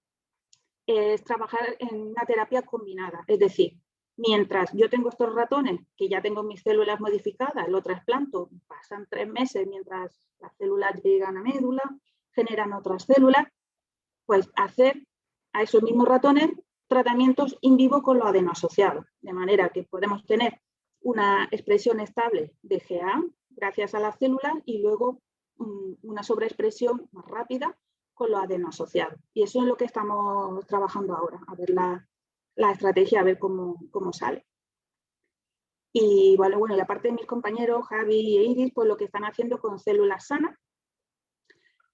es trabajar en una terapia combinada, es decir, mientras yo tengo estos ratones, que ya tengo mis células modificadas, lo trasplanto, pasan 3 meses mientras las células llegan a médula, generan otras células, pues hacer a esos mismos ratones tratamientos in vivo con los adenoasociados, de manera que podemos tener una expresión estable de GAA gracias a las células y luego una sobreexpresión más rápida con los adenoasociados. Y eso es lo que estamos trabajando ahora, a ver la estrategia, a ver cómo sale. Y bueno, y aparte de mis compañeros Javi e Iris, pues lo que están haciendo con células sanas,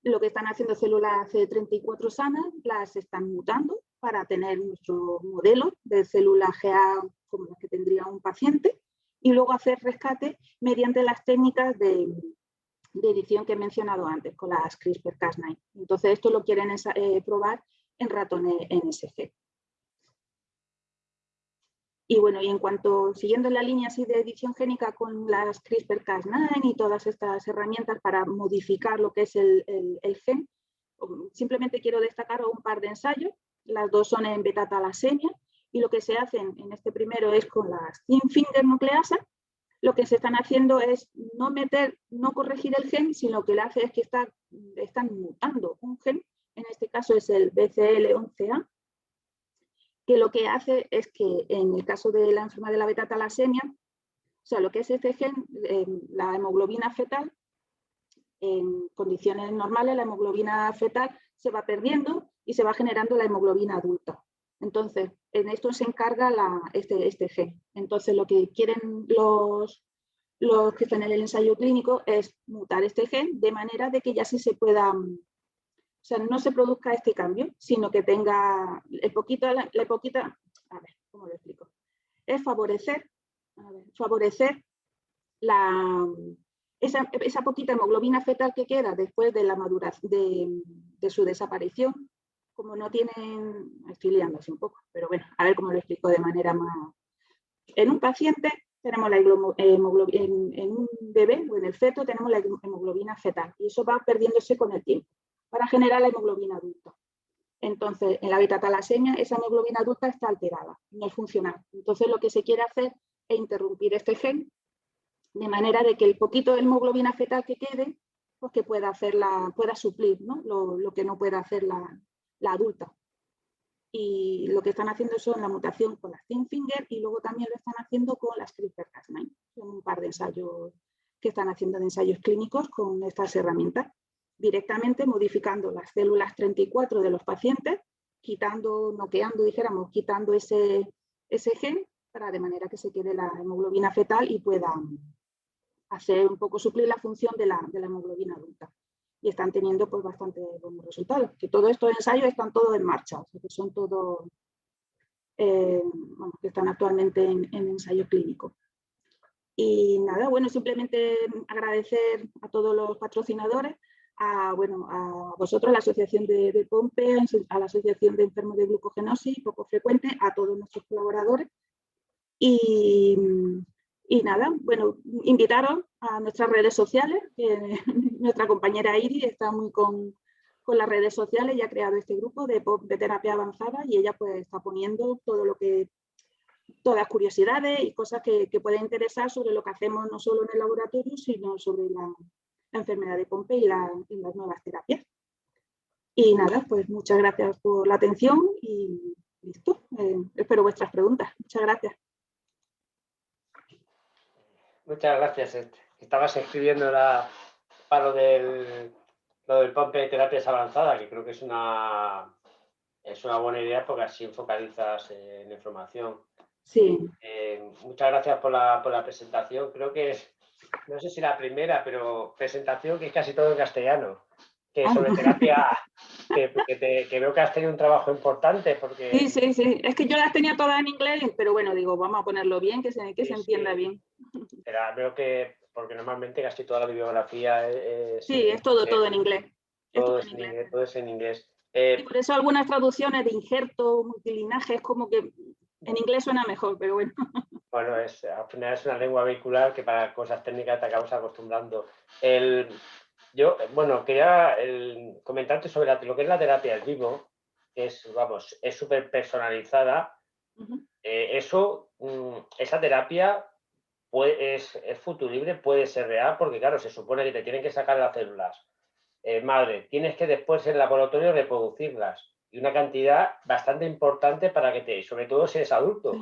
lo que están haciendo células CD34 sanas, las están mutando para tener nuestro modelo de células GA como las que tendría un paciente y luego hacer rescate mediante las técnicas de edición que he mencionado antes, con las CRISPR-Cas9. Entonces, esto lo quieren probar en ratones NSG. Y bueno, y en cuanto, siguiendo la línea así de edición génica con las CRISPR-Cas9 y todas estas herramientas para modificar lo que es el gen, simplemente quiero destacar un par de ensayos. Las 2 son en beta-talasemia y lo que se hace en este primero es con las thin finger nucleasa. Lo que se están haciendo es no corregir el gen, sino que lo que hace es que están mutando un gen, en este caso es el BCL11A, que lo que hace es que en el caso de la enfermedad de la beta-talasemia, o sea, lo que es este gen, la hemoglobina fetal, en condiciones normales, la hemoglobina fetal se va perdiendo y se va generando la hemoglobina adulta. Entonces, en esto se encarga este gen. Entonces, lo que quieren los que están en el ensayo clínico es mutar este gen de manera de que ya sí se pueda, o sea, no se produzca este cambio, sino que tenga la poquita, a ver, ¿cómo lo explico? Es favorecer esa poquita hemoglobina fetal que queda después de la maduración, de su desaparición. Como no tienen, estoy liándose un poco, pero bueno, a ver cómo lo explico de manera más. En un paciente tenemos la hemoglobina, en un bebé o en el feto tenemos la hemoglobina fetal y eso va perdiéndose con el tiempo para generar la hemoglobina adulta. Entonces, en la beta-talasemia esa hemoglobina adulta está alterada, no es funcional. Entonces, lo que se quiere hacer es interrumpir este gen de manera de que el poquito de hemoglobina fetal que quede pues que pueda suplir, ¿no? lo que no pueda hacer la adulta. Y lo que están haciendo son la mutación con las thin finger y luego también lo están haciendo con las CRISPR-Cas9. Son un par de ensayos que están haciendo de ensayos clínicos con estas herramientas, directamente modificando las células 34 de los pacientes, noqueando, dijéramos, quitando ese gen, de manera que se quede la hemoglobina fetal y pueda hacer un poco suplir la función de la hemoglobina adulta. Y están teniendo pues bastante buenos resultados. Que todos estos ensayos están todos en marcha, o sea, que son todos que están actualmente en ensayo clínico. Y nada, bueno, simplemente agradecer a todos los patrocinadores, a vosotros, a la Asociación de POMPE, a la Asociación de Enfermos de Glucogenosis Poco Frecuente, a todos nuestros colaboradores. Y nada, bueno, invitaros a nuestras redes sociales, que nuestra compañera Iris está muy con las redes sociales y ha creado este grupo de terapia avanzada y ella pues está poniendo todas curiosidades y cosas que pueden interesar sobre lo que hacemos no solo en el laboratorio, sino sobre la enfermedad de Pompe y las nuevas terapias. Y nada, pues muchas gracias por la atención y listo. Espero vuestras preguntas. Muchas gracias. Muchas gracias. Estabas escribiendo para lo del Pompe de terapias avanzadas, que creo que es una buena idea porque así focalizas en la información. Sí. Muchas gracias por la presentación. Creo que es, no sé si la primera, pero presentación que es casi todo en castellano. Que sobre terapia, que veo que has tenido un trabajo importante. Porque... Sí. Es que yo las tenía todas en inglés, pero bueno, digo, vamos a ponerlo bien, que se entienda bien. Pero veo que, porque normalmente casi toda la bibliografía es... Sí, es todo en inglés. Todo es en inglés. Y por eso algunas traducciones de injerto, multilinaje, es como que en inglés suena mejor, pero bueno. Bueno, al final es una lengua vehicular que para cosas técnicas te acabas acostumbrando. Yo, bueno, quería comentarte sobre lo que es la terapia en vivo, que es súper personalizada. Esa terapia es futurible, puede ser real, porque claro, se supone que te tienen que sacar las células madre, tienes que después en el laboratorio reproducirlas y una cantidad bastante importante para que sobre todo si eres adulto,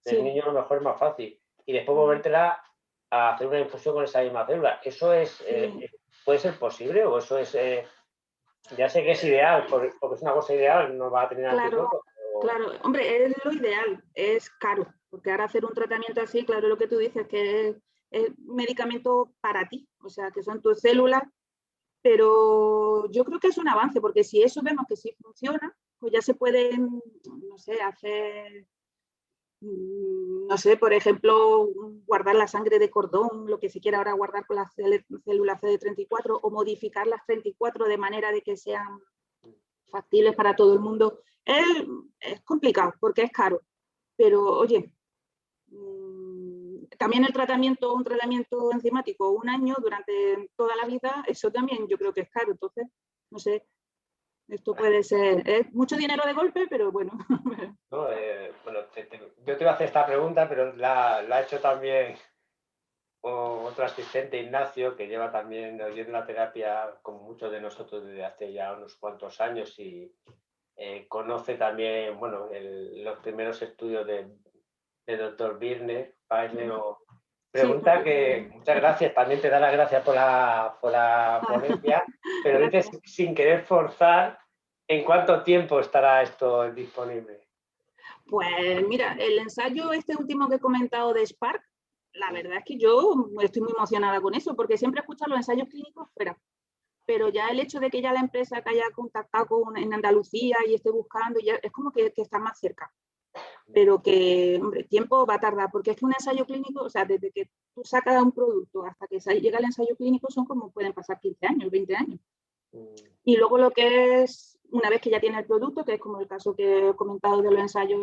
el niño a lo mejor es más fácil, y después volvértela a hacer una infusión con esa misma célula. ¿Eso puede ser posible o eso es... ya sé que es ideal, porque es una cosa ideal, no va a tener anticuerpos. Claro, hombre, es lo ideal, es caro, porque ahora hacer un tratamiento así, claro, lo que tú dices, que es un medicamento para ti, o sea, que son tus células, pero yo creo que es un avance, porque si eso vemos que sí funciona, pues ya se pueden, no sé, hacer, no sé, por ejemplo, guardar la sangre de cordón, lo que se quiera ahora guardar con las células CD34 o modificar las 34 de manera de que sean factibles para todo el mundo. Es complicado porque es caro, pero oye, también un tratamiento enzimático 1 año durante toda la vida, eso también yo creo que es caro, entonces, no sé, esto puede ser mucho dinero de golpe, pero bueno. No, bueno, yo te iba a hacer esta pregunta, pero la ha hecho también otro asistente, Ignacio, que lleva también oyendo la terapia como muchos de nosotros desde hace ya unos cuantos años y conoce también, bueno, los primeros estudios del doctor Birne. Pregunta que, muchas gracias, también te da las gracias por la ponencia, pero dices sin querer forzar, ¿en cuánto tiempo estará esto disponible? Pues mira, el ensayo último que he comentado de Spark, la verdad es que yo estoy muy emocionada con eso, porque siempre escucho los ensayos clínicos fuera, pero ya el hecho de que ya la empresa que haya contactado en Andalucía y esté buscando, ya es como que está más cerca. Pero que, hombre, tiempo va a tardar, porque es que un ensayo clínico, o sea, desde que tú sacas un producto hasta que llega el ensayo clínico pueden pasar 15 años, 20 años. Y luego lo que es, una vez que ya tiene el producto, que es como el caso que he comentado de los ensayos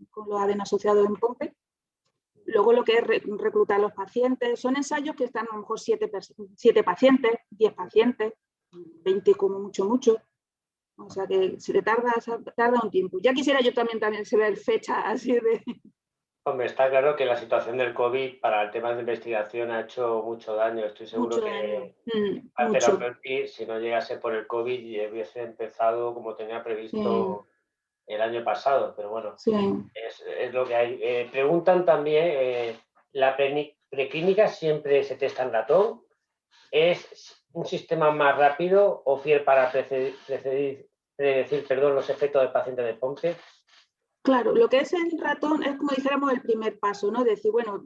con los ADN asociados en Pompe, luego lo que es reclutar a los pacientes, son ensayos que están a lo mejor 7 pacientes, 10 pacientes, 20 como mucho. O sea que se le tarda un tiempo. Ya quisiera yo también saber fechas así de... Hombre, está claro que la situación del COVID para el tema de investigación ha hecho mucho daño. Estoy seguro Mucho daño. que Mucho. Therapeutic, si no llegase por el COVID, y hubiese empezado como tenía Sí, previsto el año pasado, pero bueno, sí. es lo que hay. Preguntan también, ¿la preclínica siempre se testa en ratón? ¿Es un sistema más rápido o fiel para predecir los efectos del paciente de Pompe? Claro, lo que es el ratón es como dijéramos el primer paso, ¿no? Decir, bueno,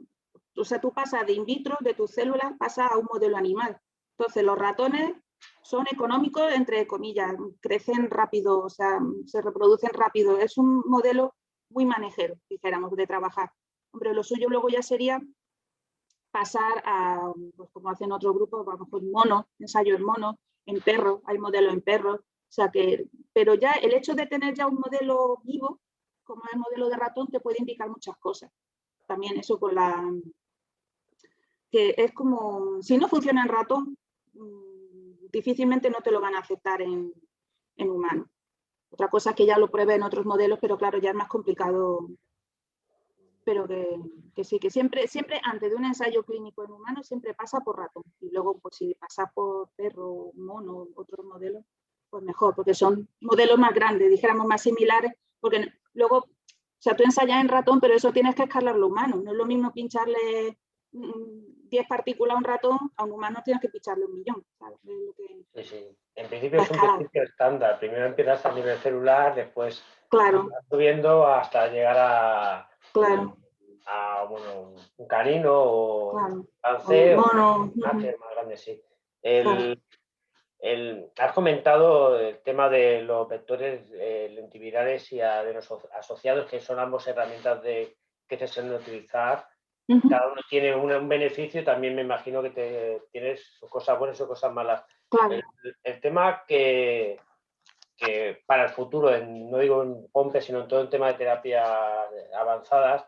o sea, tú pasas de in vitro, de tus células, pasas a un modelo animal. Entonces, los ratones son económicos, entre comillas, crecen rápido, o sea, se reproducen rápido. Es un modelo muy manejero, dijéramos, de trabajar. Hombre, lo suyo luego ya sería pasar a, pues como hacen otros grupos, a lo mejor mono, ensayo en mono, en perros, hay modelos en perros. O sea que, pero ya el hecho de tener ya un modelo vivo, como el modelo de ratón, te puede indicar muchas cosas. También eso con la... que es como, si no funciona en ratón, difícilmente no te lo van a aceptar en humano. Otra cosa es que ya lo pruebe en otros modelos, pero claro, ya es más complicado. Pero que sí, que siempre antes de un ensayo clínico en humanos siempre pasa por ratón. Y luego, pues si pasa por perro, mono, otros modelos, pues mejor, porque son modelos más grandes, dijéramos más similares, porque luego, o sea, tú ensayas en ratón, pero eso tienes que escalarlo a humano. No es lo mismo pincharle 10 partículas a un ratón, a un humano tienes que pincharle 1.000.000. ¿Sabes? Es lo que... Sí, sí. En principio es un principio estándar. Primero empiezas a nivel celular, después claro, vas subiendo hasta llegar claro, bueno, un canino o claro. un O un cáncer o mono. más grande, sí. Claro. Has comentado el tema de los vectores lentivirales y asociados, que son ambos herramientas que se suelen utilizar. Cada uno tiene un beneficio, también me imagino que tienes sus cosas buenas y sus cosas malas. Claro. El tema que para el futuro, no digo en Pompe, sino en todo el tema de terapias avanzadas,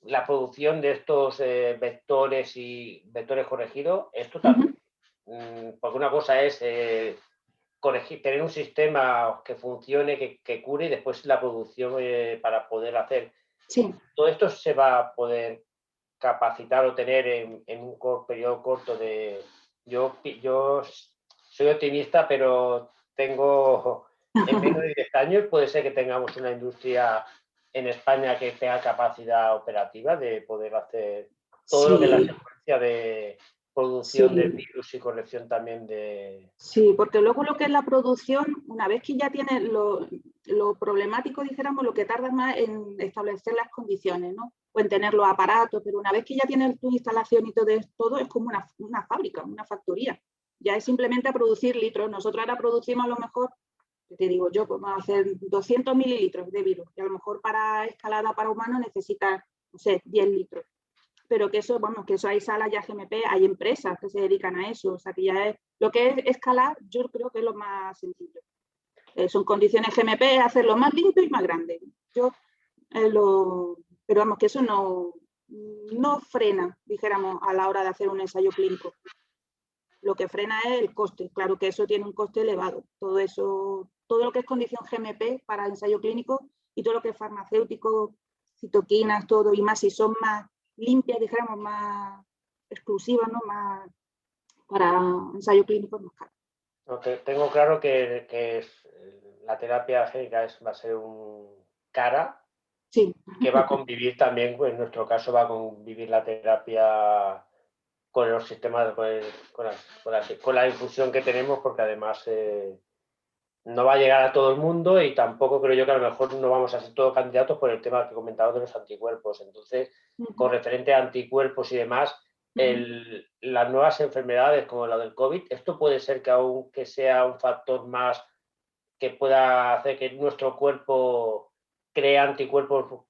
la producción de estos vectores y vectores corregidos, esto también, porque una cosa es tener un sistema que funcione, que cure, y después la producción para poder hacer. Sí. Todo esto se va a poder capacitar o tener en un periodo corto de... Yo soy optimista, pero tengo en menos de 10 años puede ser que tengamos una industria en España que tenga capacidad operativa de poder hacer todo lo que es la secuencia de producción del virus y corrección también de... Sí, porque luego lo que es la producción, una vez que ya tienes lo problemático, dijéramos, lo que tarda más en establecer las condiciones, ¿no? O en tener los aparatos, pero una vez que ya tienes tu instalación y todo es como una fábrica, una factoría. Ya es simplemente a producir litros. Nosotros ahora producimos a lo mejor, te digo yo, pues vamos a hacer 200 mililitros de virus, y a lo mejor para escalada para humanos necesitas, no sé, 10 litros. Pero que eso, bueno, que eso hay salas ya GMP, hay empresas que se dedican a eso, o sea que ya es, lo que es escalar, yo creo que es lo más sencillo. Son condiciones GMP, hacerlo más limpio y más grande. Pero vamos, que eso no frena, dijéramos, a la hora de hacer un ensayo clínico. Lo que frena es el coste, claro que eso tiene un coste elevado. Todo eso, todo lo que es condición GMP para ensayo clínico y todo lo que es farmacéutico, citoquinas, todo, y más si son más limpias, dijéramos, más exclusivas, ¿no? Más para ensayo clínico más caro. Tengo claro que la terapia génica va a ser cara, sí, que va a convivir también, pues en nuestro caso va a convivir la terapia con los sistemas, con la difusión que tenemos, porque además no va a llegar a todo el mundo y tampoco creo yo que a lo mejor no vamos a ser todos candidatos por el tema que comentaba de los anticuerpos. Entonces, con referente a anticuerpos y demás, las nuevas enfermedades como la del COVID, esto puede ser que aunque sea un factor más que pueda hacer que nuestro cuerpo cree anticuerpos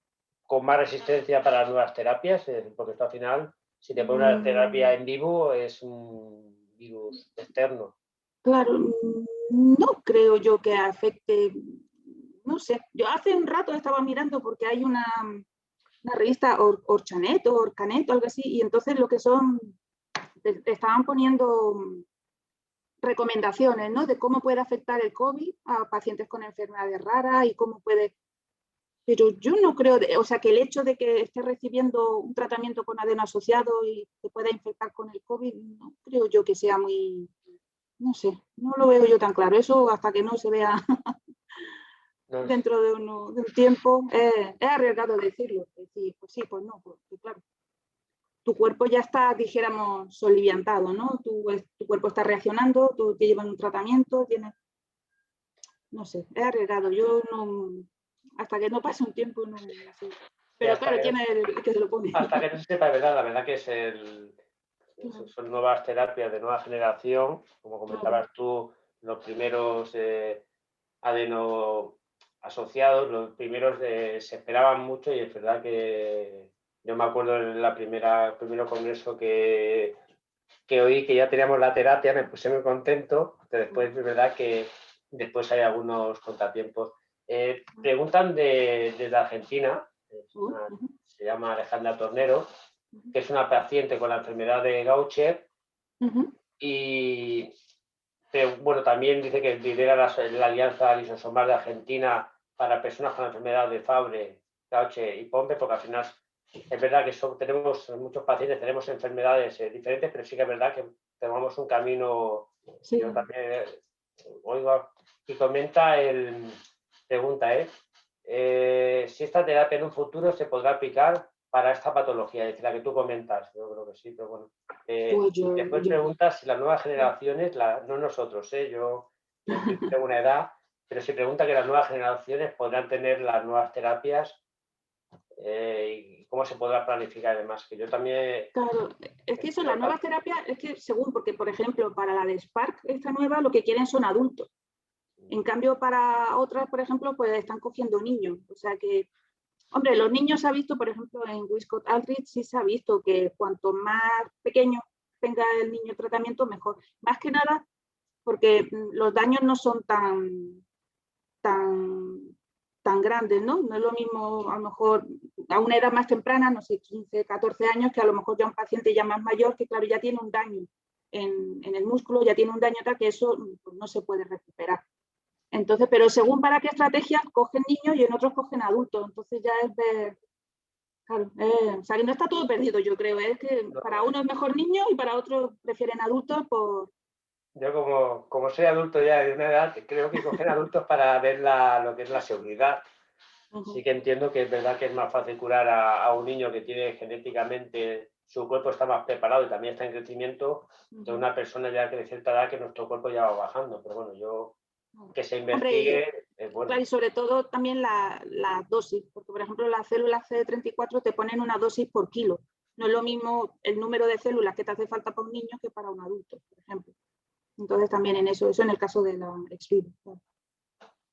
con más resistencia para las nuevas terapias, porque esto al final, si te pones una terapia en vivo, es un virus externo. Claro, no creo yo que afecte, no sé, yo hace un rato estaba mirando porque hay una revista Orchanet o Orcanet o algo así, y entonces lo que son, te estaban poniendo recomendaciones, ¿no? De cómo puede afectar el COVID a pacientes con enfermedades raras y cómo puede... Pero yo no creo, o sea, que el hecho de que esté recibiendo un tratamiento con adeno asociado y te pueda infectar con el COVID, no creo yo que sea muy, no sé, no lo veo yo tan claro. Eso hasta que no se vea No, dentro de un tiempo, es arriesgado decirlo. Decir, pues sí, pues no, porque claro, tu cuerpo ya está, dijéramos, soliviantado, ¿no? Tu cuerpo está reaccionando, tú te llevan un tratamiento, tienes, no sé, es arriesgado. Yo no, hasta que no pase un tiempo, no sé. Pero claro, ¿quién es el que se lo pone? hasta que no se sepa, ¿verdad? La verdad que son nuevas terapias de nueva generación, como comentabas tú, los primeros adeno asociados, los primeros se esperaban mucho y es verdad que yo me acuerdo en el primero congreso que oí que ya teníamos la terapia, me puse muy contento, pero después es verdad que después hay algunos contratiempos. Preguntan desde Argentina, se llama Alejandra Tornero, que es una paciente con la enfermedad de Gaucher y bueno, también dice que lidera la Alianza Lisosomal de Argentina para personas con la enfermedad de Fabry, Gaucher y Pompe, porque al final es verdad que tenemos muchos pacientes, tenemos enfermedades diferentes, pero sí que es verdad que tenemos un camino. Sí. Yo también oigo y pregunta, si esta terapia en un futuro se podrá aplicar para esta patología, es decir, la que tú comentas. Yo creo que sí, pero bueno. Después preguntas si las nuevas generaciones, no nosotros, yo tengo una edad, pero si pregunta que las nuevas generaciones podrán tener las nuevas terapias y cómo se podrá planificar además, que yo también... Claro, es que eso, la nueva terapia, es que según, porque por ejemplo, para la de Spark, esta nueva, lo que quieren son adultos. En cambio, para otras, por ejemplo, pues están cogiendo niños. O sea que, hombre, los niños se ha visto, por ejemplo, en Wiskott-Aldrich sí se ha visto que cuanto más pequeño tenga el niño el tratamiento, mejor. Más que nada porque los daños no son tan grandes, ¿no? No es lo mismo, a lo mejor, a una edad más temprana, no sé, 15, 14 años, que a lo mejor ya un paciente ya más mayor, que claro, ya tiene un daño en el músculo, ya tiene un daño tal, que eso pues, no se puede recuperar. Entonces, pero según para qué estrategias cogen niños y en otros cogen adultos. Entonces ya es ver, claro, o sea, que no está todo perdido, yo creo. Es que para uno es mejor niño y para otros prefieren adultos por... Yo como soy adulto ya de una edad, creo que cogen adultos para ver lo que es la seguridad. Sí que entiendo que es verdad que es más fácil curar a un niño que tiene genéticamente, su cuerpo está más preparado y también está en crecimiento, que una persona ya que de cierta edad que nuestro cuerpo ya va bajando. Pero bueno, que se investigue. Hombre, es bueno. Claro, y sobre todo también la dosis, porque por ejemplo las células CD34 te ponen una dosis por kilo. No es lo mismo el número de células que te hace falta para un niño que para un adulto, por ejemplo. Entonces también en eso en el caso de la ex vivo. Claro.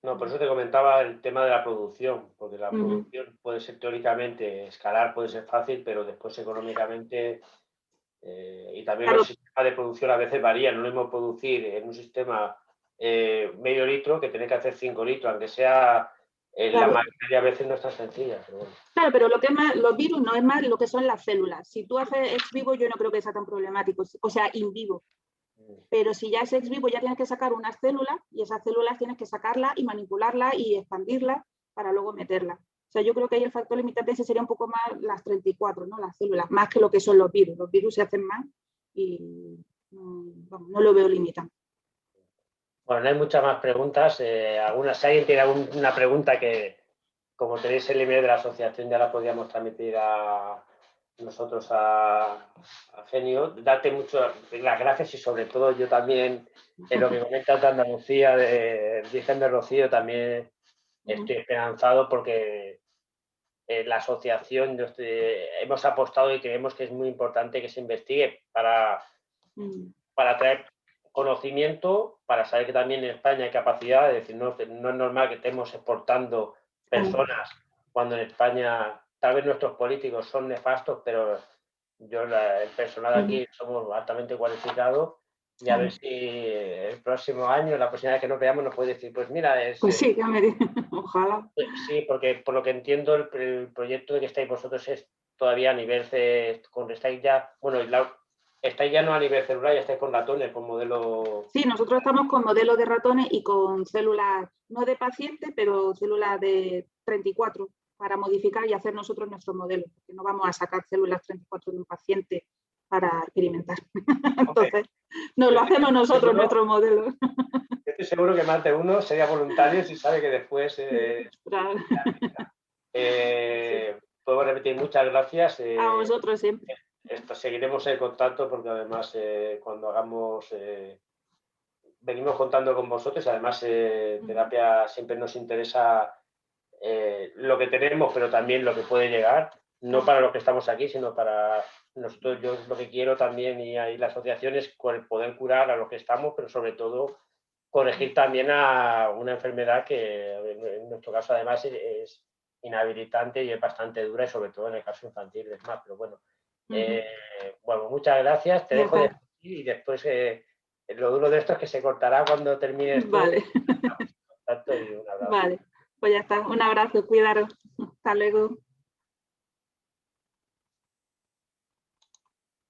No, por eso te comentaba el tema de la producción, porque la producción puede ser teóricamente, escalar puede ser fácil, pero después económicamente y también los sistemas de producción a veces varían. No es lo mismo producir en un sistema medio litro que tener que hacer 5 litros, aunque sea la maquinaria a veces no es tan sencilla. Pero bueno. Claro, pero lo que es más, los virus no es más lo que son las células. Si tú haces ex vivo, yo no creo que sea tan problemático, o sea, in vivo. Pero si ya es ex vivo, ya tienes que sacar unas células y esas células tienes que sacarlas y manipularlas y expandirlas para luego meterlas. O sea, yo creo que ahí el factor limitante ese sería un poco más las 34, ¿no? Las células, más que lo que son los virus. Los virus se hacen más y no lo veo limitante. Bueno, no hay muchas más preguntas. Si alguien tiene alguna pregunta que, como tenéis el email de la asociación, ya la podríamos transmitir a nosotros a Genio. Date mucho las gracias y sobre todo yo también, en lo que comentas de Andalucía, de Virgen de Rocío, también estoy esperanzado porque la asociación hemos apostado y creemos que es muy importante que se investigue para traer conocimiento, para saber que también en España hay capacidad, es decir, no es normal que estemos exportando personas cuando en España tal vez nuestros políticos son nefastos, pero el personal de aquí somos altamente cualificados y a ver si el próximo año, la próxima vez que nos veamos, nos puede decir, pues mira, pues sí, ya me digo, ojalá. Sí, porque por lo que entiendo el proyecto de que estáis vosotros es todavía a nivel, estáis ya, bueno, estáis ya no a nivel celular, ya estáis con ratones, con modelo... Sí, nosotros estamos con modelos de ratones y con células, no de paciente, pero células de 34, para modificar y hacer nosotros nuestro modelo, porque no vamos a sacar células 34 de un paciente para experimentar. Entonces, nos lo hacemos nosotros nuestro modelo. Yo estoy seguro que más de uno sería voluntario si sabe que después... podemos repetir muchas gracias. A vosotros siempre. Seguiremos en contacto porque además cuando hagamos... venimos contando con vosotros, además terapia siempre nos interesa lo que tenemos, pero también lo que puede llegar, no para los que estamos aquí, sino para nosotros. Yo lo que quiero también, y ahí la asociación, es poder curar a los que estamos, pero sobre todo corregir también a una enfermedad que en nuestro caso además es inhabilitante y es bastante dura, y sobre todo en el caso infantil es más, pero bueno. Bueno, muchas gracias, te dejo de aquí y después lo duro de esto es que se cortará cuando termine esto. Vale. Y un abrazo. Vale, pues ya está. Un abrazo, cuidaros. Hasta luego.